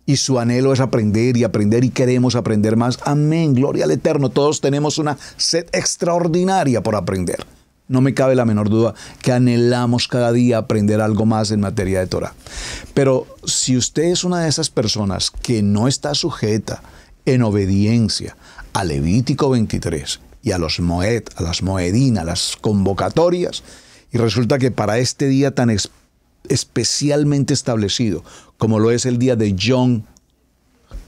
y su anhelo es aprender y queremos aprender más, amén, gloria al Eterno, todos tenemos una sed extraordinaria por aprender. No me cabe la menor duda que anhelamos cada día aprender algo más en materia de Torah. Pero si usted es una de esas personas que no está sujeta en obediencia a Levítico 23 y a los Moed, a las Moedín, a las convocatorias, y resulta que para este día tan especialmente establecido, como lo es el día de Yom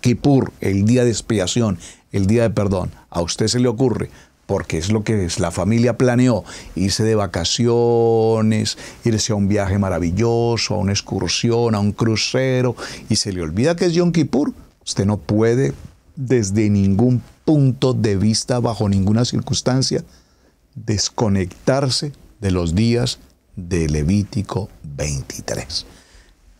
Kippur, el día de expiación, el día de perdón, a usted se le ocurre, porque es lo que la familia planeó, irse de vacaciones, irse a un viaje maravilloso, a una excursión, a un crucero, y se le olvida que es Yom Kippur. Usted no puede, desde ningún punto de vista, bajo ninguna circunstancia, desconectarse de los días de Levítico 23.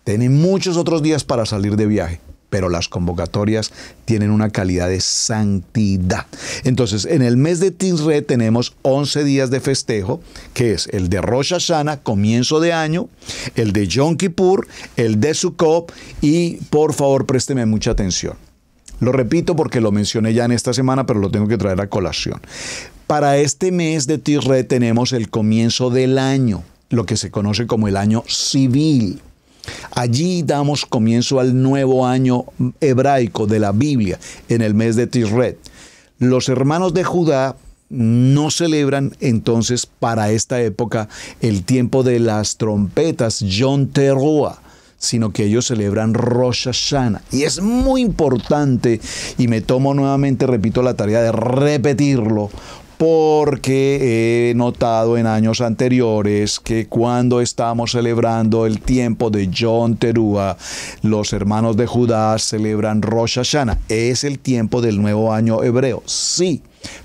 Tiene muchos otros días para salir de viaje, pero las convocatorias tienen una calidad de santidad. Entonces, en el mes de Tishrei tenemos 11 días de festejo, que es el de Rosh Hashanah, comienzo de año, el de Yom Kippur, el de Sukkot, y por favor, présteme mucha atención. Lo repito porque lo mencioné ya en esta semana, pero lo tengo que traer a colación. Para este mes de Tishrei tenemos el comienzo del año, lo que se conoce como el año civil. Allí damos comienzo al nuevo año hebraico de la Biblia en el mes de Tishrei. Los hermanos de Judá no celebran entonces para esta época el tiempo de las trompetas, Yom Teruah, sino que ellos celebran Rosh Hashanah. Y es muy importante, y me tomo nuevamente, repito, la tarea de repetirlo, porque he notado en años anteriores que cuando estamos celebrando el tiempo de Yom Teruah, los hermanos de Judá celebran Rosh Hashanah. Es el tiempo del nuevo año hebreo, sí,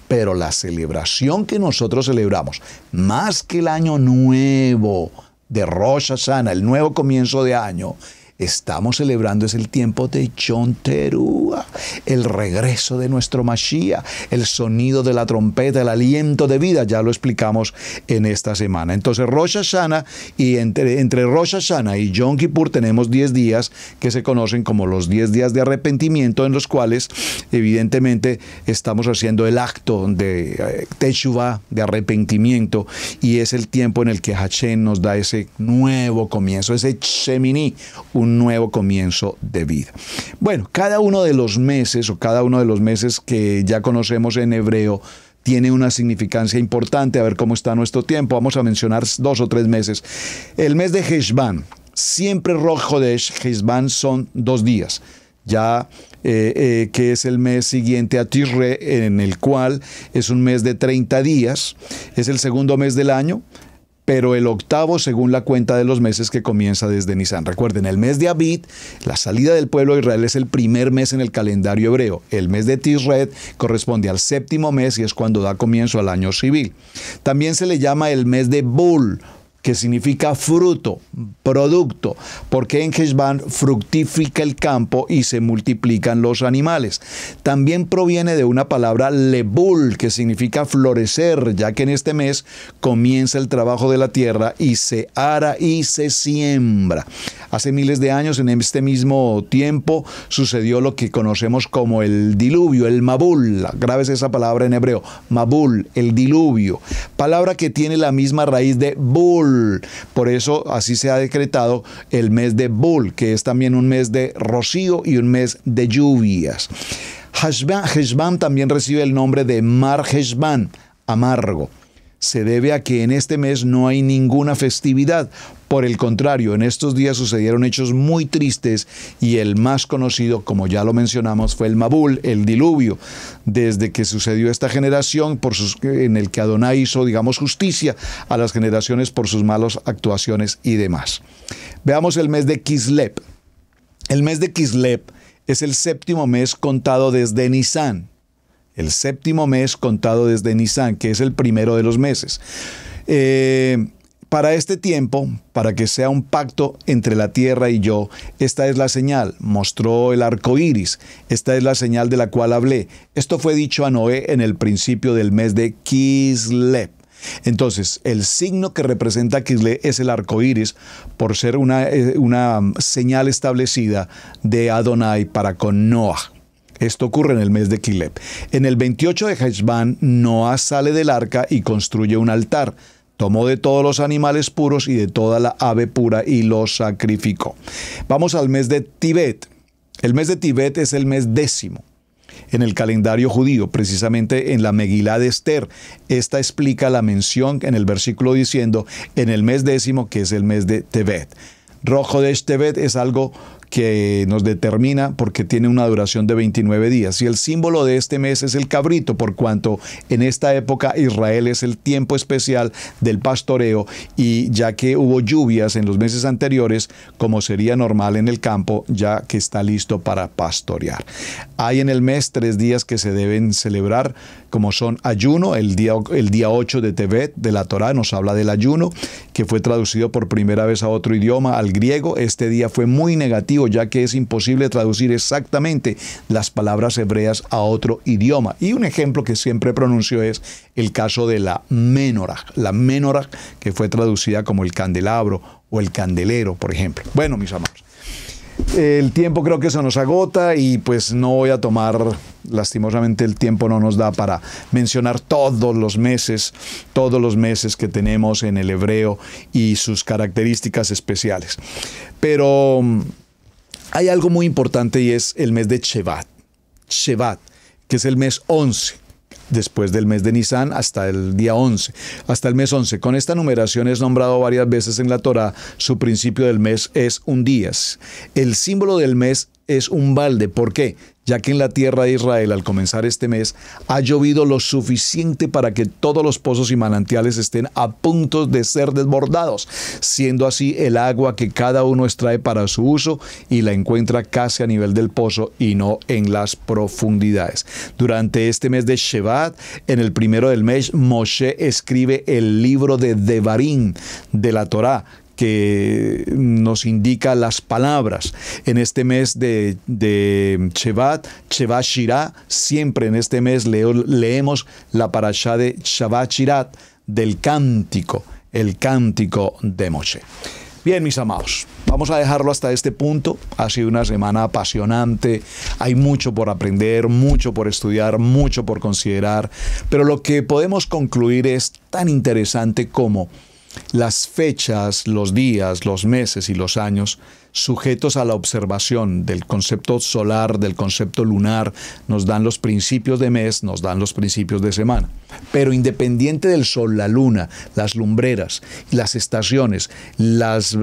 pero la celebración que nosotros celebramos, más que el año nuevo de Rosh Hashanah, el nuevo comienzo de año, estamos celebrando es el tiempo de Yom Teruah, el regreso de nuestro Mashiach, el sonido de la trompeta, el aliento de vida, ya lo explicamos en esta semana. Entonces Rosh Hashanah, y entre Rosh Hashanah y Yom Kippur tenemos 10 días que se conocen como los 10 días de arrepentimiento, en los cuales evidentemente estamos haciendo el acto de Teshuvah, de arrepentimiento, y es el tiempo en el que Hashem nos da ese nuevo comienzo, ese Shemini, un un nuevo comienzo de vida. Bueno, cada uno de los meses que ya conocemos en hebreo tiene una significancia importante. A ver cómo está nuestro tiempo. Vamos a mencionar 2 o 3 meses. El mes de Heshvan, siempre Rosh Chodesh, Heshvan son 2 días. Ya que es el mes siguiente a Tishrei, en el cual es un mes de 30 días, es el segundo mes del año, pero el octavo según la cuenta de los meses que comienza desde Nisan. Recuerden, el mes de Abid, la salida del pueblo de Israel, es el primer mes en el calendario hebreo. El mes de Tishrei corresponde al séptimo mes y es cuando da comienzo al año civil. También se le llama el mes de Bul, que significa fruto, producto, porque en Heshvan fructifica el campo y se multiplican los animales. También proviene de una palabra lebul, que significa florecer, ya que en este mes comienza el trabajo de la tierra y se ara y se siembra. Hace miles de años, en este mismo tiempo, sucedió lo que conocemos como el diluvio, el mabul. Grabes esa palabra en hebreo, mabul, el diluvio. Palabra que tiene la misma raíz de bul. Por eso así se ha decretado el mes de Bul, que es también un mes de rocío y un mes de lluvias. Heshvan también recibe el nombre de Mar Heshvan, amargo. Se debe a que en este mes no hay ninguna festividad. Por el contrario, en estos días sucedieron hechos muy tristes y el más conocido, como ya lo mencionamos, fue el Mabul, el diluvio. Desde que sucedió esta generación, en el que Adonai hizo, digamos, justicia a las generaciones por sus malas actuaciones y demás. Veamos el mes de Kislev. El mes de Kislev es el séptimo mes contado desde Nisan. El séptimo mes contado desde Nisan, que es el primero de los meses. Para este tiempo, para que sea un pacto entre la tierra y yo, esta es la señal. Mostró el arco iris. Esta es la señal de la cual hablé. Esto fue dicho a Noé en el principio del mes de Kislev. Entonces, el signo que representa a Kislev es el arco iris, por ser una señal establecida de Adonai para con Noah. Esto ocurre en el mes de Kislev. En el 28 de Heshvan, Noah sale del arca y construye un altar. Tomó de todos los animales puros y de toda la ave pura y los sacrificó. Vamos al mes de Tibet. El mes de Tibet es el mes 10º en el calendario judío, precisamente en la Megilá de Esther. Esta explica la mención en el versículo diciendo en el mes 10º, que es el mes de Tebet. Rosh Chodesh Tebet es algo que nos determina porque tiene una duración de 29 días. Y el símbolo de este mes es el cabrito, por cuanto en esta época Israel es el tiempo especial del pastoreo, y ya que hubo lluvias en los meses anteriores, como sería normal en el campo, ya que está listo para pastorear. Hay en el mes 3 días que se deben celebrar, como son ayuno. El día 8 de Tebet de la Torá nos habla del ayuno, que fue traducido por primera vez a otro idioma, al griego. Este día fue muy negativo, ya que es imposible traducir exactamente las palabras hebreas a otro idioma. Y un ejemplo que siempre pronuncio es el caso de la menorá, que fue traducida como el candelabro o el candelero, por ejemplo. Bueno, mis amados, el tiempo creo que se nos agota y pues no voy a tomar, lastimosamente el tiempo no nos da para mencionar todos los meses que tenemos en el hebreo y sus características especiales. Pero hay algo muy importante y es el mes de Shevat, que es el mes 11. Después del mes de Nisan hasta el día 11, hasta el mes 11. Con esta numeración es nombrado varias veces en la Torá. Su principio del mes es un día. El símbolo del mes es un balde. ¿Por qué? Ya que en la tierra de Israel, al comenzar este mes, ha llovido lo suficiente para que todos los pozos y manantiales estén a punto de ser desbordados, siendo así el agua que cada uno extrae para su uso y la encuentra casi a nivel del pozo y no en las profundidades. Durante este mes de Shevat, en el primero del mes, Moshe escribe el libro de Devarim de la Torá, que nos indica las palabras. En este mes de Shevat Shirah, siempre en este mes leemos la parashá de Shabbat Shirah, del cántico, el cántico de Moshe. Bien, mis amados, vamos a dejarlo hasta este punto. Ha sido una semana apasionante, hay mucho por aprender, mucho por estudiar, mucho por considerar, pero lo que podemos concluir es tan interesante como las fechas, los días, los meses y los años sujetos a la observación del concepto solar, del concepto lunar, nos dan los principios de mes, nos dan los principios de semana. Pero independiente del sol, la luna, las lumbreras, las estaciones, las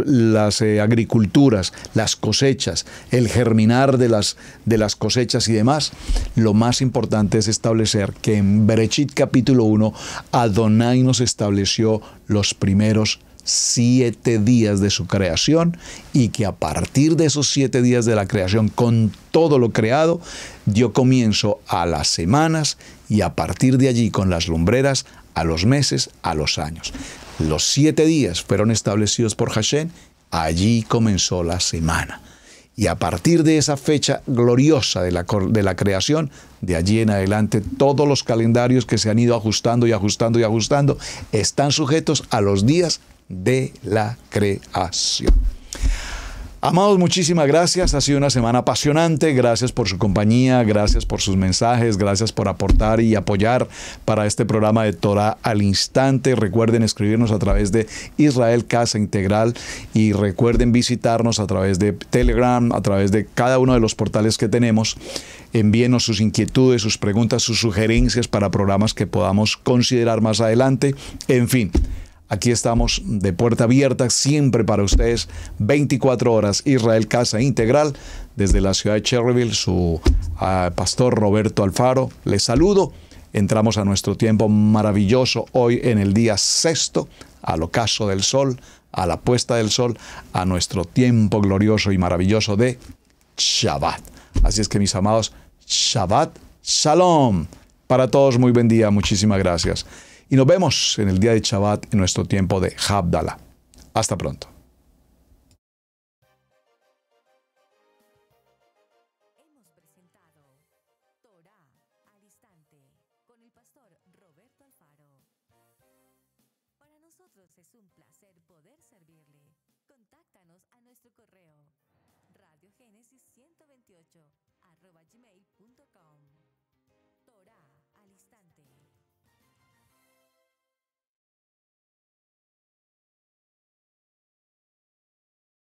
agriculturas, las cosechas, el germinar de las cosechas y demás, lo más importante es establecer que en Bereshit capítulo 1, Adonai nos estableció los primeros 7 días de su creación y que a partir de esos 7 días de la creación, con todo lo creado, dio comienzo a las semanas y a partir de allí con las lumbreras a los meses, a los años. Los 7 días fueron establecidos por Hashem, allí comenzó la semana. Y a partir de esa fecha gloriosa de la creación, de allí en adelante, todos los calendarios que se han ido ajustando y ajustando y ajustando están sujetos a los días de la creación. Amados, muchísimas gracias. Ha sido una semana apasionante. Gracias por su compañía, gracias por sus mensajes, gracias por aportar y apoyar para este programa de Torah al Instante. Recuerden escribirnos a través de Israel Casa Integral y recuerden visitarnos a través de Telegram, a través de cada uno de los portales que tenemos. Envíenos sus inquietudes, sus preguntas, sus sugerencias para programas que podamos considerar más adelante. En fin. Aquí estamos de puerta abierta siempre para ustedes, 24 horas, Israel Casa Integral, desde la ciudad de Cherryville, su pastor Roberto Alfaro. Les saludo, entramos a nuestro tiempo maravilloso hoy en el día sexto, al ocaso del sol, a la puesta del sol, a nuestro tiempo glorioso y maravilloso de Shabbat. Así es que mis amados, Shabbat Shalom. Para todos muy buen día, muchísimas gracias. Y nos vemos en el día de Shabbat en nuestro tiempo de Havdalah. Hasta pronto. Hemos presentado Torah al Instante con el pastor Roberto Alfaro. Para nosotros es un placer poder servirle. Contáctanos a nuestro correo radiogénesis128@gmail.com.